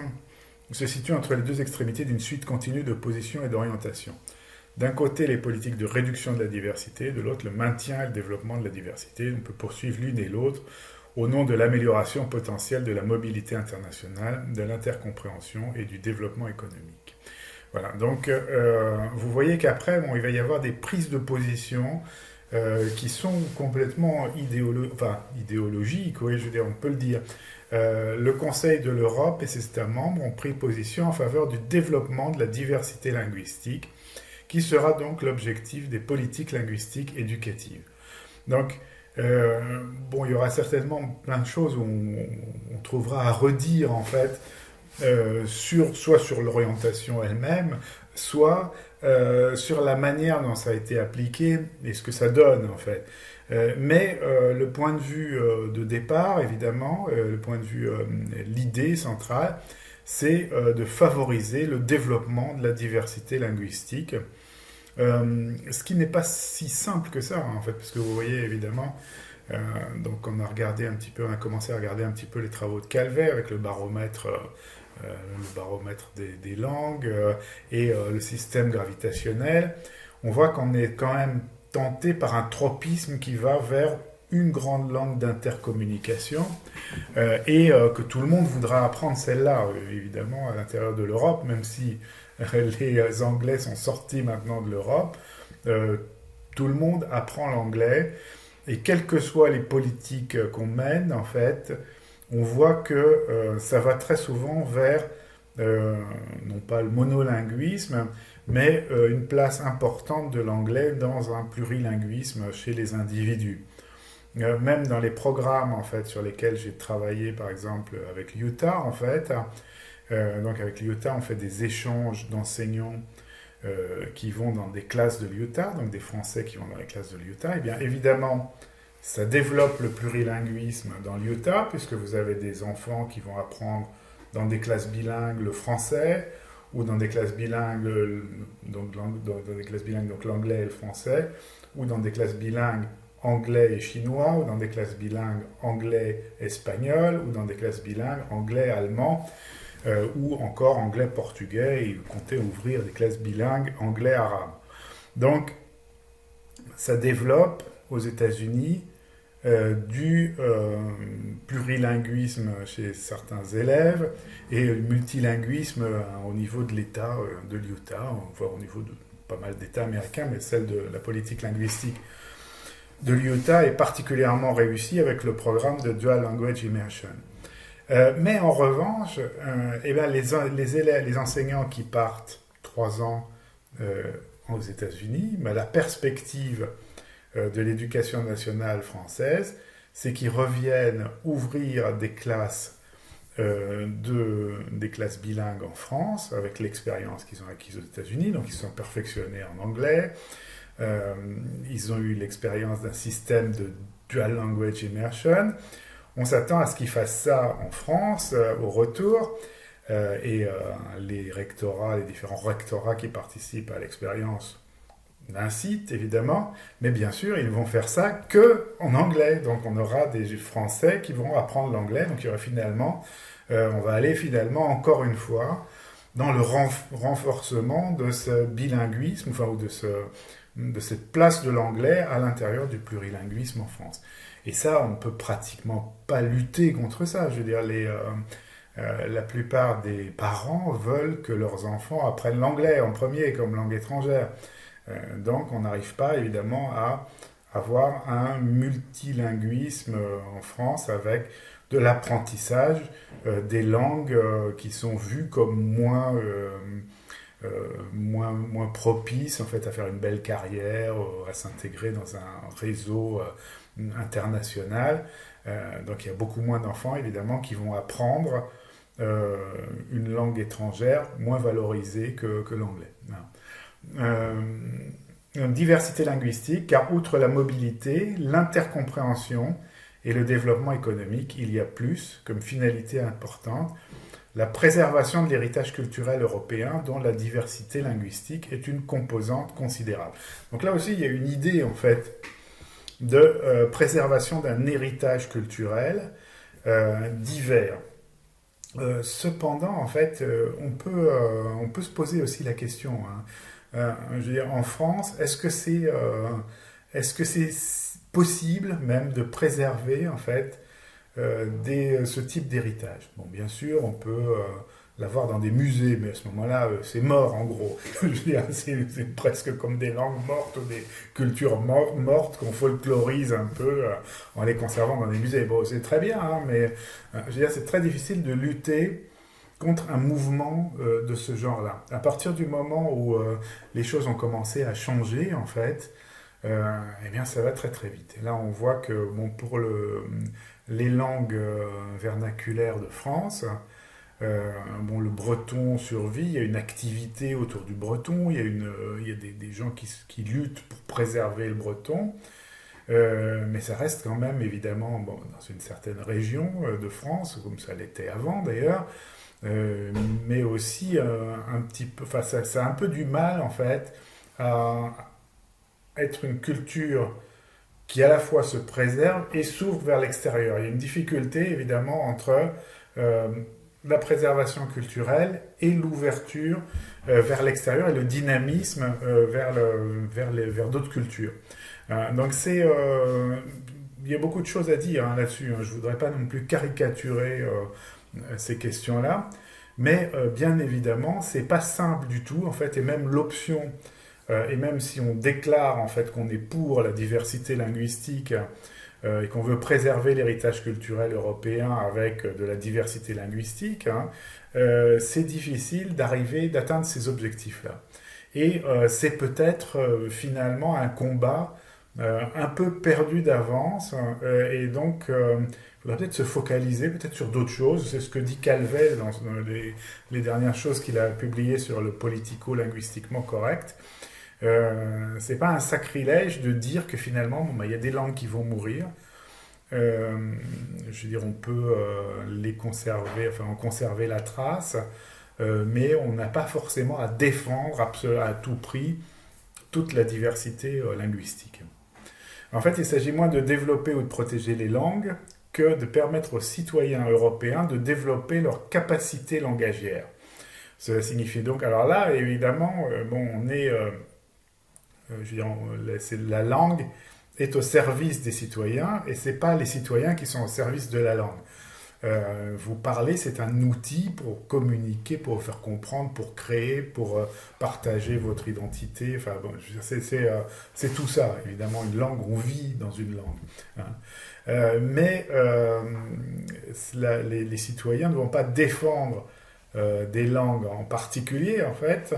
Speaker 1: se situent entre les deux extrémités d'une suite continue de positions et d'orientations. D'un côté, les politiques de réduction de la diversité, de l'autre, le maintien et le développement de la diversité. On peut poursuivre l'une et l'autre au nom de l'amélioration potentielle de la mobilité internationale, de l'intercompréhension et du développement économique. Voilà, donc vous voyez qu'après, bon, il va y avoir des prises de position qui sont complètement idéologiques, oui, je veux dire, on peut le dire. Le Conseil de l'Europe et ses États membres ont pris position en faveur du développement de la diversité linguistique, qui sera donc l'objectif des politiques linguistiques éducatives. Donc, bon, il y aura certainement plein de choses où on trouvera à redire, en fait, soit sur l'orientation elle-même, soit sur la manière dont ça a été appliqué et ce que ça donne, en fait. Mais le point de vue de départ, évidemment, le point de vue, l'idée centrale, c'est de favoriser le développement de la diversité linguistique. Ce qui n'est pas si simple que ça, hein, en fait, parce que vous voyez évidemment, donc on a commencé à regarder un petit peu les travaux de Calvet avec le baromètre des langues et le système gravitationnel. On voit qu'on est quand même tenté par un tropisme qui va vers une grande langue d'intercommunication et que tout le monde voudra apprendre celle-là, évidemment, à l'intérieur de l'Europe, même si les Anglais sont sortis maintenant de l'Europe. Tout le monde apprend l'anglais et quelles que soient les politiques qu'on mène, en fait, on voit que ça va très souvent vers, non pas le monolinguisme, mais une place importante de l'anglais dans un plurilinguisme chez les individus. Même dans les programmes en fait sur lesquels j'ai travaillé, par exemple avec l'Utah en fait. Donc avec l'Utah, on fait des échanges d'enseignants qui vont dans des classes de l'Utah, donc des Français qui vont dans les classes de l'Utah. Et bien évidemment, ça développe le plurilinguisme dans l'Utah, puisque vous avez des enfants qui vont apprendre dans des classes bilingues le français, ou dans des classes bilingues, donc l'anglais et le français, ou dans des classes bilingues anglais et chinois, ou dans des classes bilingues anglais-espagnol, ou dans des classes bilingues anglais-allemand, ou encore anglais-portugais, et ils comptaient ouvrir des classes bilingues anglais-arabe. Donc, ça développe aux États-Unis du plurilinguisme chez certains élèves et le multilinguisme au niveau de l'État de l'Utah, voire au niveau de pas mal d'États américains, mais celle de la politique linguistique de l'Utah est particulièrement réussie avec le programme de Dual Language Immersion. Mais en revanche, eh bien, les enseignants qui partent 3 ans aux États-Unis, mais la perspective de l'éducation nationale française, c'est qu'ils reviennent ouvrir des classes, des classes bilingues en France, avec l'expérience qu'ils ont acquise aux États-Unis, donc ils se sont perfectionnés en anglais, ils ont eu l'expérience d'un système de Dual Language Immersion. On s'attend à ce qu'ils fassent ça en France, au retour, et les rectorats, les différents rectorats qui participent à l'expérience l'incitent évidemment, mais bien sûr ils vont faire ça que en anglais, donc on aura des Français qui vont apprendre l'anglais, donc il y aura finalement, on va aller finalement encore une fois dans le renforcement de ce bilinguisme, enfin, ou de cette place de l'anglais à l'intérieur du plurilinguisme en France. Et ça, on ne peut pratiquement pas lutter contre ça. Je veux dire, la plupart des parents veulent que leurs enfants apprennent l'anglais en premier comme langue étrangère. Donc on n'arrive pas évidemment à avoir un multilinguisme en France avec de l'apprentissage des langues qui sont vues comme moins propices en fait, à faire une belle carrière, à s'intégrer dans un réseau international. Donc il y a beaucoup moins d'enfants évidemment qui vont apprendre une langue étrangère moins valorisée que l'anglais. Une diversité linguistique, car outre la mobilité, l'intercompréhension et le développement économique, il y a plus, comme finalité importante, la préservation de l'héritage culturel européen dont la diversité linguistique est une composante considérable. Donc là aussi, il y a une idée, en fait, de préservation d'un héritage culturel divers. Cependant, en fait, on peut se poser aussi la question, hein. Je veux dire, en France, est-ce que c'est possible même de préserver en fait ce type d'héritage? Bon, bien sûr, on peut l'avoir dans des musées, mais à ce moment-là, c'est mort en gros. Je veux dire, c'est presque comme des langues mortes ou des cultures mortes qu'on folklorise un peu en les conservant dans des musées. Bon, c'est très bien, hein, mais je veux dire, c'est très difficile de lutter contre un mouvement de ce genre-là. À partir du moment où les choses ont commencé à changer, en fait, eh bien, ça va très très vite. Et là, on voit que bon, pour les langues vernaculaires de France, bon, le breton survit, il y a une activité autour du breton, il y a des gens qui luttent pour préserver le breton, mais ça reste quand même évidemment bon, dans une certaine région de France, comme ça l'était avant d'ailleurs, mais aussi un petit peu, enfin ça a un peu du mal en fait à être une culture qui à la fois se préserve et s'ouvre vers l'extérieur. Il y a une difficulté évidemment entre la préservation culturelle et l'ouverture vers l'extérieur et le dynamisme vers d'autres cultures. Donc il y a beaucoup de choses à dire hein, là-dessus. Hein. Je ne voudrais pas non plus caricaturer ces questions-là, mais bien évidemment, c'est pas simple du tout, en fait, et même l'option, et même si on déclare en fait qu'on est pour la diversité linguistique et qu'on veut préserver l'héritage culturel européen avec de la diversité linguistique, hein, c'est difficile d'atteindre ces objectifs-là. Et c'est peut-être finalement un combat un peu perdu d'avance, et donc il faudrait peut-être se focaliser peut-être sur d'autres choses. C'est ce que dit Calvet dans les dernières choses qu'il a publiées sur le politico-linguistiquement correct. C'est pas un sacrilège de dire que finalement, bon, bah, y a des langues qui vont mourir. Je veux dire, on peut les conserver, enfin en conserver la trace, mais on n'a pas forcément à défendre à tout prix toute la diversité linguistique. En fait, il s'agit moins de développer ou de protéger les langues que de permettre aux citoyens européens de développer leur capacité langagière. Cela signifie donc, alors là, évidemment, bon, on est, je veux dire, la langue est au service des citoyens et c'est pas les citoyens qui sont au service de la langue. Vous parler, c'est un outil pour communiquer, pour vous faire comprendre, pour créer, pour partager votre identité. Enfin, bon, c'est tout ça, évidemment. Une langue, on vit dans une langue. Hein. Mais les citoyens ne vont pas défendre des langues en particulier, en fait.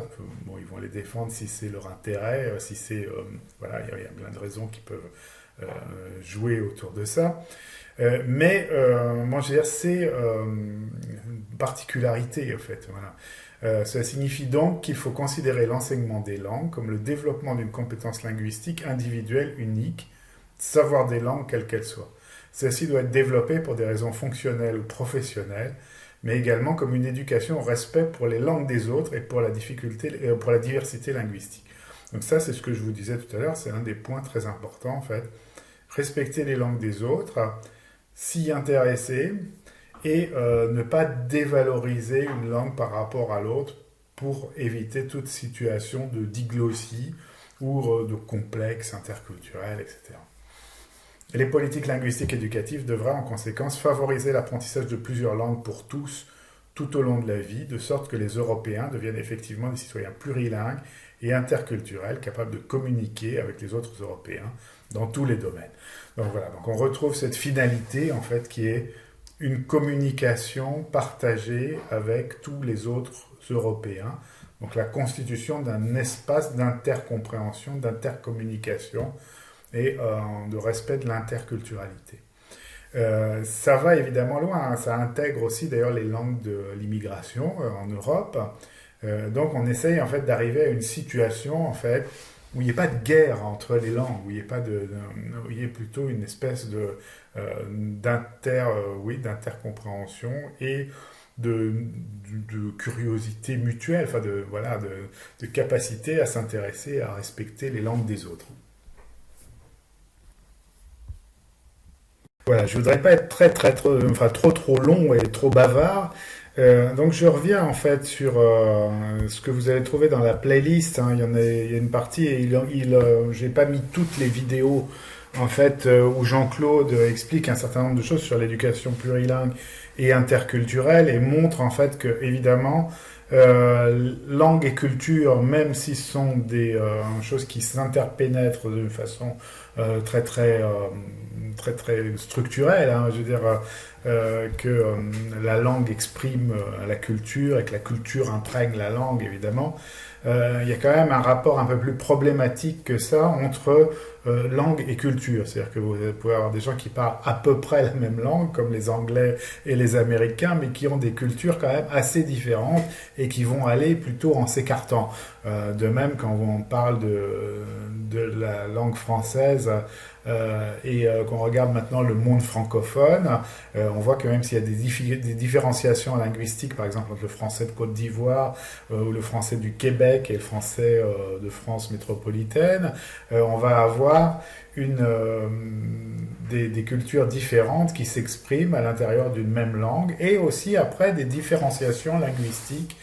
Speaker 1: Bon, ils vont les défendre si c'est leur intérêt, si c'est... voilà, il y a plein de raisons qui peuvent jouer autour de ça. Moi, je veux dire, c'est une particularité, en fait. Voilà. Cela signifie donc qu'il faut considérer l'enseignement des langues comme le développement d'une compétence linguistique individuelle unique, savoir des langues quelles qu'elles soient. Celle-ci doit être développée pour des raisons fonctionnelles ou professionnelles, mais également comme une éducation au respect pour les langues des autres et pour la diversité linguistique. Donc ça, c'est ce que je vous disais tout à l'heure, c'est un des points très importants, en fait. Respecter les langues des autres, s'y intéresser et ne pas dévaloriser une langue par rapport à l'autre pour éviter toute situation de diglossie ou de complexe interculturel, etc. Les politiques linguistiques éducatives devraient en conséquence favoriser l'apprentissage de plusieurs langues pour tous, tout au long de la vie, de sorte que les Européens deviennent effectivement des citoyens plurilingues et interculturels, capables de communiquer avec les autres Européens dans tous les domaines. Donc voilà, donc on retrouve cette finalité en fait qui est une communication partagée avec tous les autres Européens. Donc la constitution d'un espace d'intercompréhension, d'intercommunication et de respect de l'interculturalité. Ça va évidemment loin, hein. Ça intègre aussi d'ailleurs les langues de l'immigration en Europe. Donc on essaye en fait d'arriver à une situation en fait où il n'y ait pas de guerre entre les langues, où il y ait plutôt une espèce d'intercompréhension et de curiosité mutuelle, enfin de capacité à s'intéresser, à respecter les langues des autres. Voilà, je voudrais pas être trop long et trop bavard. Donc je reviens en fait sur ce que vous allez trouver dans la playlist. Hein. Il y a une partie et j'ai pas mis toutes les vidéos en fait où Jean-Claude explique un certain nombre de choses sur l'éducation plurilingue et interculturelle et montre en fait que évidemment langue et culture, même si ce sont des choses qui s'interpénètrent de façon très structurelle, hein, je veux dire que la langue exprime la culture et que la culture imprègne la langue évidemment. Il y a quand même un rapport un peu plus problématique que ça entre langue et culture. C'est-à-dire que vous pouvez avoir des gens qui parlent à peu près la même langue, comme les Anglais et les Américains, mais qui ont des cultures quand même assez différentes et qui vont aller plutôt en s'écartant. De même, quand on parle de la langue française et qu'on regarde maintenant le monde francophone, on voit que même s'il y a des différenciations linguistiques, par exemple entre le français de Côte d'Ivoire ou le français du Québec et le français de France métropolitaine, on va avoir des cultures différentes qui s'expriment à l'intérieur d'une même langue et aussi après des différenciations linguistiques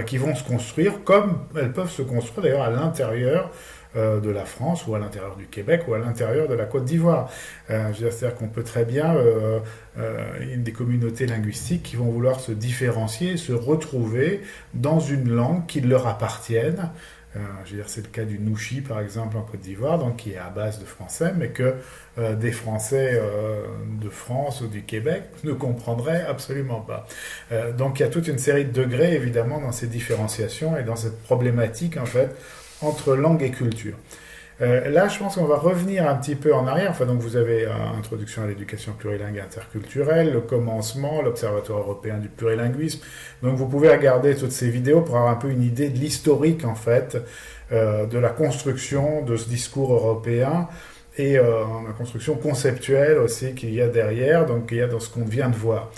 Speaker 1: qui vont se construire comme elles peuvent se construire d'ailleurs à l'intérieur de la France ou à l'intérieur du Québec ou à l'intérieur de la Côte d'Ivoire. C'est-à-dire qu'on peut très bien des communautés linguistiques qui vont vouloir se différencier, se retrouver dans une langue qui leur appartienne. Je veux dire, c'est le cas du Nouchi, par exemple, en Côte d'Ivoire, donc qui est à base de français, mais que des Français de France ou du Québec ne comprendraient absolument pas. Donc il y a toute une série de degrés, évidemment, dans ces différenciations et dans cette problématique, en fait, entre langue et culture. Là, je pense qu'on va revenir un petit peu en arrière. Enfin, donc vous avez Introduction à l'éducation plurilingue et interculturelle, le commencement, l'Observatoire européen du plurilinguisme. Donc vous pouvez regarder toutes ces vidéos pour avoir un peu une idée de l'historique, en fait, de la construction de ce discours européen et la construction conceptuelle aussi qu'il y a derrière, donc qu'il y a dans ce qu'on vient de voir.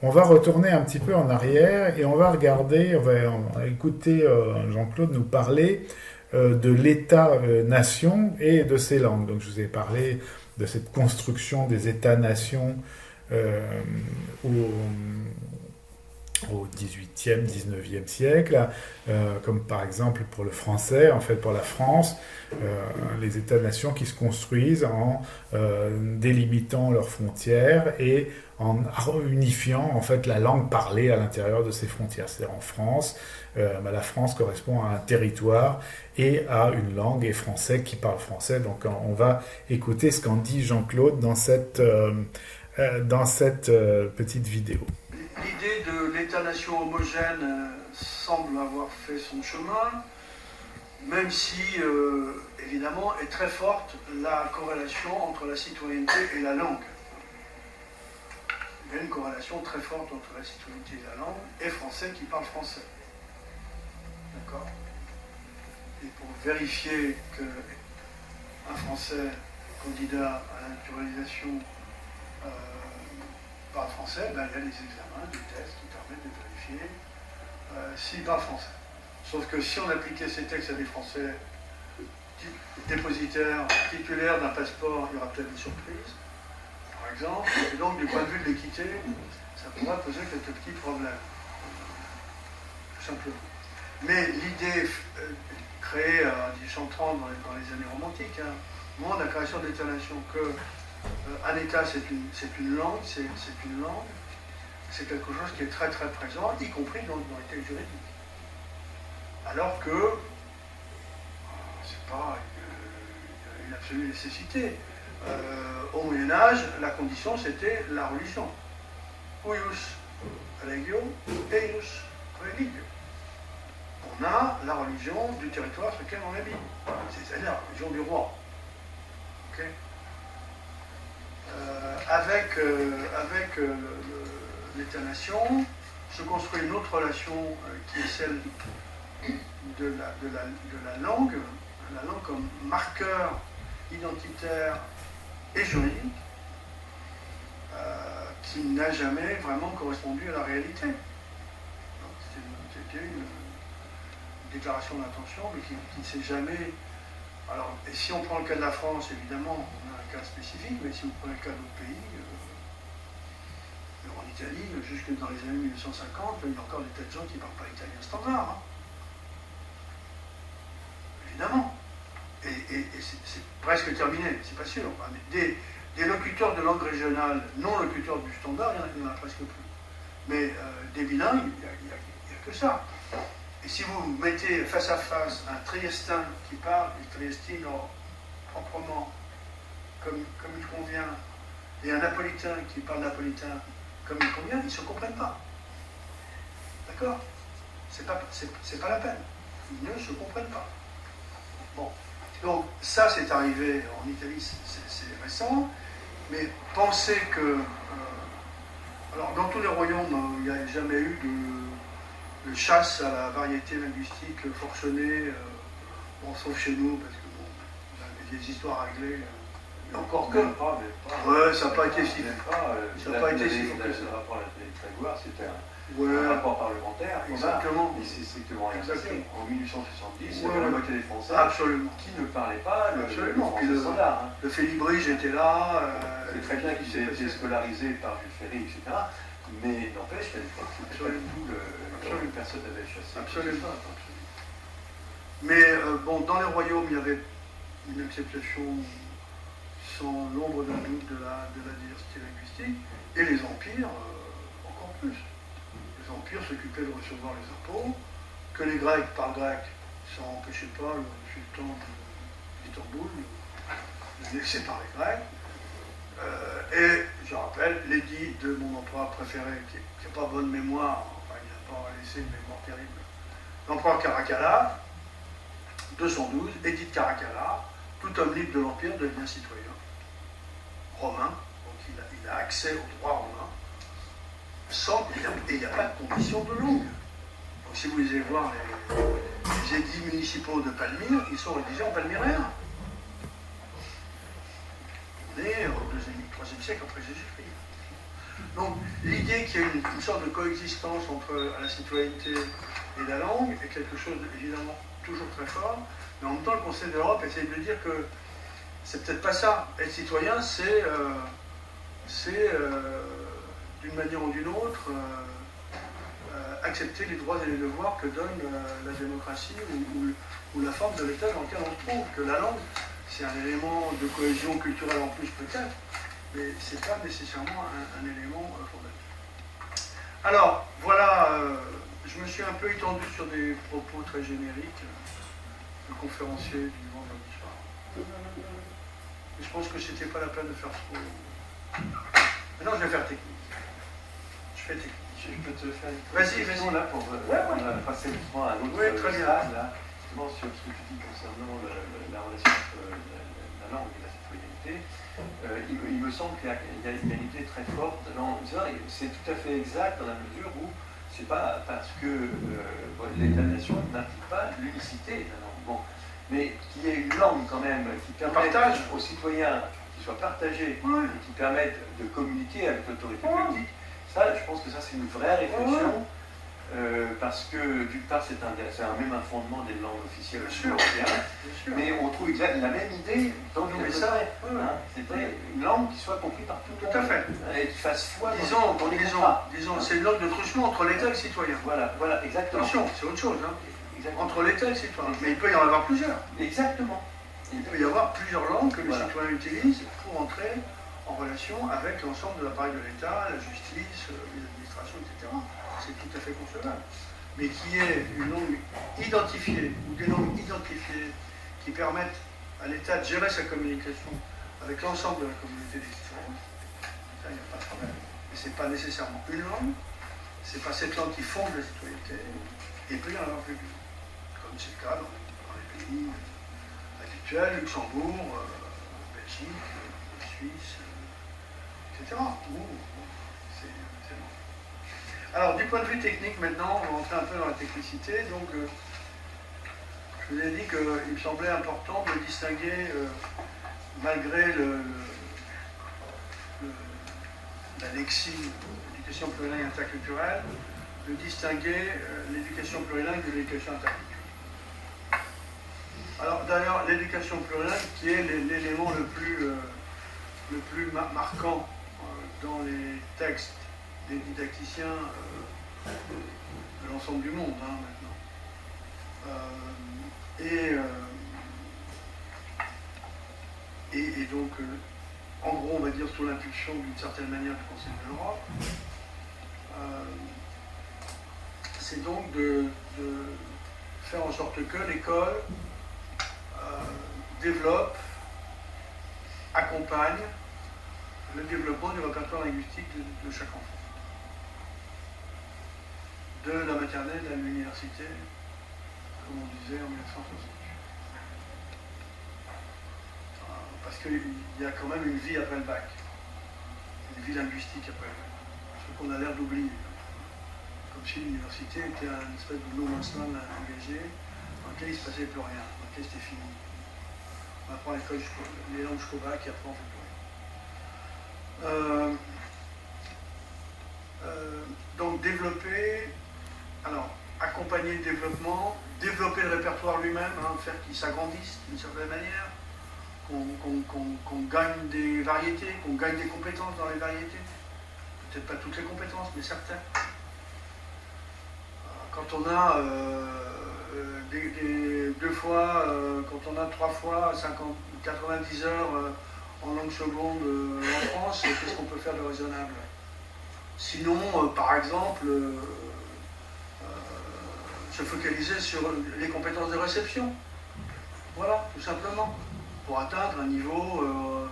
Speaker 1: On va retourner un petit peu en arrière et on va regarder, on va écouter Jean-Claude nous parler de l'État-nation et de ses langues. Donc je vous ai parlé de cette construction des États-nations au, au 18e, 19e siècle, comme par exemple pour le français, en fait pour la France, les États-nations qui se construisent en délimitant leurs frontières et en unifiant en fait la langue parlée à l'intérieur de ces frontières. C'est-à-dire en France, la France correspond à un territoire et à une langue et français qui parle français. Donc on va écouter ce qu'en dit Jean-Claude dans cette petite vidéo.
Speaker 2: L'idée de l'État-nation homogène semble avoir fait son chemin, même si, évidemment, est très forte la corrélation entre la citoyenneté et la langue. Il y a une corrélation très forte entre la citoyenneté et la langue, et Français qui parlent français. D'accord ? Et pour vérifier qu'un Français candidat à la naturalisation parle français, il y a des examens, des tests qui permettent de vérifier s'il parle français. Sauf que si on appliquait ces textes à des Français dépositaires, titulaires d'un passeport, il y aura peut-être des surprises, par exemple. Et donc, du point de vue de l'équité, ça pourrait poser quelques petits problèmes. Tout simplement. Mais l'idée créée en 1830 dans les années romantiques, au moment de la création de l'État-nation, que un État c'est une langue, c'est quelque chose qui est très très présent, y compris dans les textes juridiques. Alors que c'est pas une absolue nécessité. Au Moyen-Âge, la condition c'était la religion. Huius religio, eius religio. On a la religion du territoire sur lequel on habite, c'est-à-dire la religion du roi. Okay, avec l'État-nation se construit une autre relation qui est celle de la langue comme marqueur identitaire et juridique, qui n'a jamais vraiment correspondu à la réalité. C'était une déclaration d'intention, mais qui ne s'est jamais... Alors, et si on prend le cas de la France, évidemment, on a un cas spécifique, mais si on prend le cas d'autres pays, en Italie, jusque dans les années 1950, il y a encore des tas de gens qui ne parlent pas italien standard. Évidemment. Et c'est presque terminé, c'est pas sûr. Des locuteurs de langue régionale, non locuteurs du standard, il n'y en a presque plus. Mais des bilingues, il n'y a que ça. Et si vous mettez face à face un Triestin qui parle du Triestino proprement, comme il convient, et un Napolitain qui parle napolitain comme il convient, ils ne se comprennent pas. D'accord ? C'est pas la peine. Ils ne se comprennent pas. Bon. Donc, ça, c'est arrivé en Italie, c'est récent, mais pensez que... alors, dans tous les royaumes, il n'y a jamais eu de chasse à la variété linguistique forcenée, sauf chez nous, parce que bon, on a des histoires réglées. Encore que. Ouais, ça n'a pas été si. Ça n'a pas été si fort que ça.
Speaker 3: Le rapport à la Grégoire, c'était un rapport parlementaire.
Speaker 2: Exactement.
Speaker 3: Mais c'est strictement rien passé. En 1870,
Speaker 2: Ouais,
Speaker 3: c'était la moitié des Français qui ne parlaient pas le français standard.
Speaker 2: Le Félibrige était là.
Speaker 3: C'est très bien qu'il ait été scolarisé par Jules Ferry, etc. Mais n'empêche qu'à l'époque, c'était pas du tout le personne n'avait chassé.
Speaker 2: Absolument. Mais bon, dans les royaumes, il y avait une acceptation sans l'ombre d'un doute de la diversité linguistique, et les empires, encore plus. Les empires s'occupaient de recevoir les impôts, que les Grecs parlent grec, ça n'empêchait pas le sultan d'Istanbul de laisser parler grec. Et je rappelle l'édit de mon empereur préféré, qui n'a pas bonne mémoire, enfin il n'a pas laissé une mémoire terrible, l'empereur Caracalla, 212, édit de Caracalla, tout homme libre de l'Empire devient citoyen romain, donc il a accès au droit romain, et il n'y a pas de condition de langue. Donc si vous allez voir les édits municipaux de Palmyre, ils sont rédigés en palmyréen. On est au 3e siècle après Jésus-Christ. Donc l'idée qu'il y ait une sorte de coexistence entre la citoyenneté et la langue est quelque chose évidemment toujours très fort, Mais en même temps, le Conseil de l'Europe essaie de dire que c'est peut-être pas ça. Être citoyen, c'est d'une manière ou d'une autre accepter les droits et les devoirs que donne la démocratie ou la forme de l'État dans lequel on se trouve. Que la langue, c'est un élément de cohésion culturelle en plus peut-être, mais c'est pas nécessairement un élément fondamental. Alors, voilà, je me suis un peu étendu sur des propos très génériques de conférencier du vendredi soir. Je pense que c'était pas la peine de faire trop. Maintenant, je vais faire technique. Je fais technique.
Speaker 3: Je peux te faire une
Speaker 2: Vas-y,
Speaker 3: question là pour passer justement à un autre stade, là, justement sur ce que tu dis concernant la relation entre la langue et la citoyenneté. Il me semble qu'il y a une idée très forte dans ça, et c'est tout à fait exact dans la mesure où c'est pas parce que l'État-nation n'implique pas l'unicité de la langue. Bon, mais qu'il y ait une langue quand même qui permette aux citoyens qui soit partagée et qui permette de communiquer avec l'autorité publique. Ça, je pense que ça, c'est une vraie réflexion, parce que, d'une part, c'est même un fondement des langues officielles européennes, mais on trouve la même idée dans le message. C'était une langue qui soit comprise par tout le monde.
Speaker 2: Tout à fait.
Speaker 3: Et qui fasse foi
Speaker 2: disons, c'est une langue de truchement entre l'État et le citoyen.
Speaker 3: Voilà, exactement.
Speaker 2: Attention, c'est autre chose. Entre l'État et le citoyen. Mais il peut y en avoir plusieurs.
Speaker 3: Exactement.
Speaker 2: Il peut y avoir plusieurs langues que les citoyens utilisent pour entrer en relation avec l'ensemble de l'appareil de l'État, la justice, les administrations, etc. C'est tout à fait concevable. Mais qu'il y ait une langue identifiée ou des langues identifiées qui permettent à l'État de gérer sa communication avec l'ensemble de la communauté des citoyens, ça, il n'y a pas de problème. Mais ce n'est pas nécessairement une langue, ce n'est pas cette langue qui fonde la citoyenneté, et il peut y en avoir plus d'une, comme c'est le cas dans les pays habituels, Luxembourg, Belgique, Suisse, etc. C'est bon. Alors, du point de vue technique, maintenant, on va rentrer un peu dans la technicité. Donc, je vous ai dit qu'il me semblait important de distinguer, malgré la lexie, l'éducation plurilingue interculturelle, de distinguer l'éducation plurilingue de l'éducation interculturelle. Alors, d'ailleurs, l'éducation plurilingue, qui est l'élément le plus marquant dans les textes des didacticiens de l'ensemble du monde, maintenant. Et donc, en gros, on va dire sous l'impulsion d'une certaine manière du Conseil de l'Europe, c'est donc de faire en sorte que l'école développe, accompagne le développement du répertoire linguistique de chaque enfant. De la maternelle à l'université, comme on disait en 1968. Parce qu'il y a quand même une vie après le bac, une vie linguistique après le bac, ce qu'on a l'air d'oublier. Comme si l'université était un espèce de no man's land engagé, dans lequel il ne se passait plus rien, dans lequel c'était fini. On apprend les langues jusqu'au bac et après on ne fait plus rien. Donc accompagner le développement, développer le répertoire lui-même, faire qu'il s'agrandisse d'une certaine manière, qu'on gagne des variétés, qu'on gagne des compétences dans les variétés. Peut-être pas toutes les compétences, mais certaines. Quand on a 2 fois, quand on a 3 fois 90 heures en langue seconde en France, qu'est-ce qu'on peut faire de raisonnable? Sinon, par exemple, se focaliser sur les compétences de réception. Voilà, tout simplement. Pour atteindre un niveau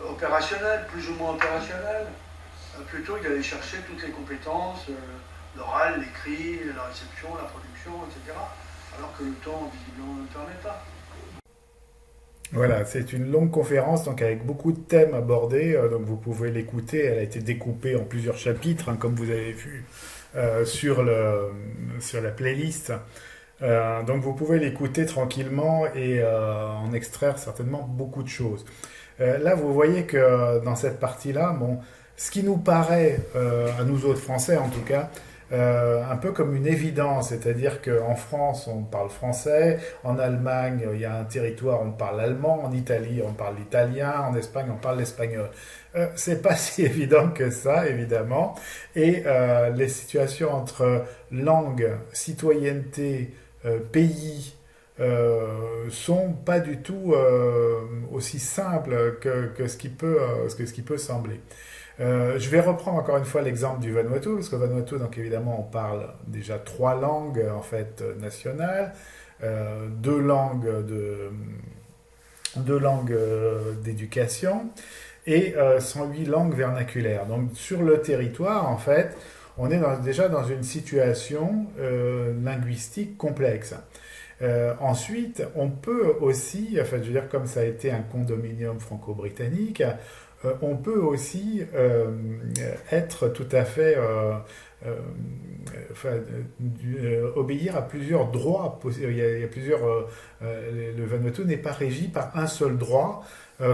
Speaker 2: opérationnel, plus ou moins opérationnel, plutôt que d'aller chercher toutes les compétences, l'oral, l'écrit, la réception, la production, etc. Alors que le temps, visiblement, ne le permet pas.
Speaker 1: Voilà, c'est une longue conférence donc avec beaucoup de thèmes abordés, donc vous pouvez l'écouter, elle a été découpée en plusieurs chapitres, comme vous avez vu sur la playlist. Donc vous pouvez l'écouter tranquillement et en extraire certainement beaucoup de choses. Là, vous voyez que dans cette partie-là, bon, ce qui nous paraît, à nous autres Français en tout cas, un peu comme une évidence, c'est-à-dire qu'en France, on parle français, en Allemagne, il y a un territoire, on parle allemand, en Italie, on parle l'italien, en Espagne, on parle l'espagnol. C'est pas si évident que ça, évidemment, et les situations entre langue, citoyenneté, pays, sont pas du tout aussi simples que ce qui peut sembler. Je vais reprendre encore une fois l'exemple du Vanuatu, parce que Vanuatu, donc évidemment, on parle déjà 3 langues en fait nationales, deux langues d'éducation et 108 langues vernaculaires. Donc sur le territoire, en fait, on est déjà dans une situation linguistique complexe. Ensuite, on peut aussi, enfin, je veux dire, comme ça a été un condominium franco-britannique, on peut aussi être tout à fait, enfin, obéir à plusieurs droits. Il y a plusieurs. Le Vanuatu n'est pas régi par un seul droit.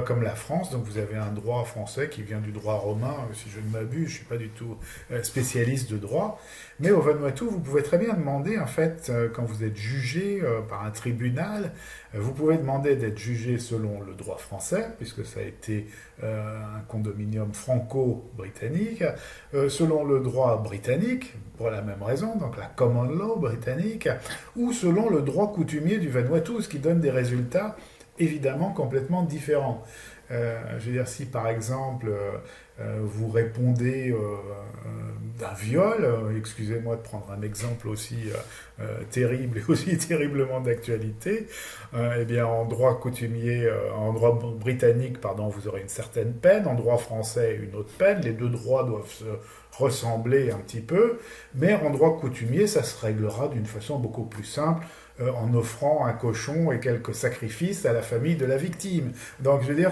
Speaker 1: Comme la France, donc vous avez un droit français qui vient du droit romain, si je ne m'abuse, je ne suis pas du tout spécialiste de droit, mais au Vanuatu, vous pouvez très bien demander, en fait, quand vous êtes jugé par un tribunal, vous pouvez demander d'être jugé selon le droit français, puisque ça a été un condominium franco-britannique, selon le droit britannique, pour la même raison, donc la common law britannique, ou selon le droit coutumier du Vanuatu, ce qui donne des résultats évidemment complètement différents. Je veux dire, si par exemple vous répondez d'un viol, excusez-moi de prendre un exemple aussi terrible et aussi terriblement d'actualité, eh bien en droit coutumier, en droit britannique, pardon, vous aurez une certaine peine, en droit français une autre peine, les deux droits doivent se ressembler un petit peu, mais en droit coutumier, ça se réglera d'une façon beaucoup plus simple, en offrant un cochon et quelques sacrifices à la famille de la victime. Donc, je veux dire,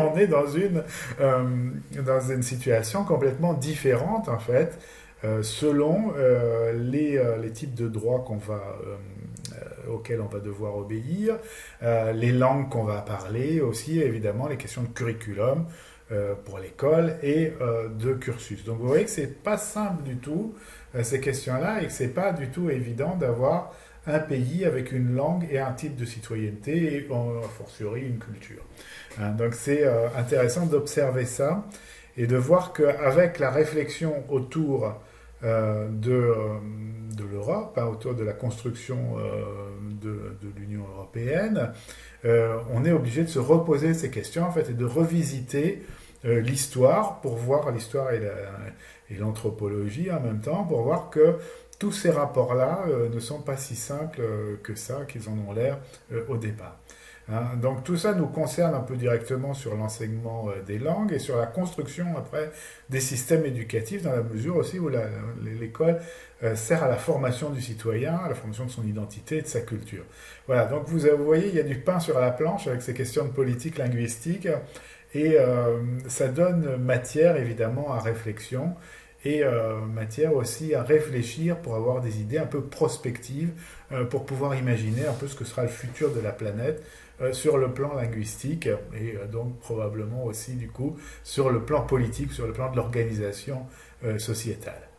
Speaker 1: on est dans une situation complètement différente, en fait, selon les types de droits auxquels on va devoir obéir, les langues qu'on va parler, aussi, évidemment, les questions de curriculum pour l'école et de cursus. Donc, vous voyez que c'est pas simple du tout, ces questions-là, et que c'est pas du tout évident d'avoir un pays avec une langue et un type de citoyenneté et a fortiori une culture. Donc c'est intéressant d'observer ça et de voir qu'avec la réflexion autour de l'Europe, autour de la construction de l'Union européenne, on est obligé de se reposer ces questions en fait, et de revisiter l'histoire pour voir l'histoire et l'anthropologie en même temps, pour voir que tous ces rapports-là ne sont pas si simples que ça, qu'ils en ont l'air au départ. Donc tout ça nous concerne un peu directement sur l'enseignement des langues et sur la construction après des systèmes éducatifs dans la mesure aussi où l'école sert à la formation du citoyen, à la formation de son identité et de sa culture. Voilà, donc vous voyez, il y a du pain sur la planche avec ces questions de politique linguistique et ça donne matière évidemment à réflexion et matière aussi à réfléchir pour avoir des idées un peu prospectives, pour pouvoir imaginer un peu ce que sera le futur de la planète sur le plan linguistique et donc probablement aussi du coup sur le plan politique, sur le plan de l'organisation sociétale.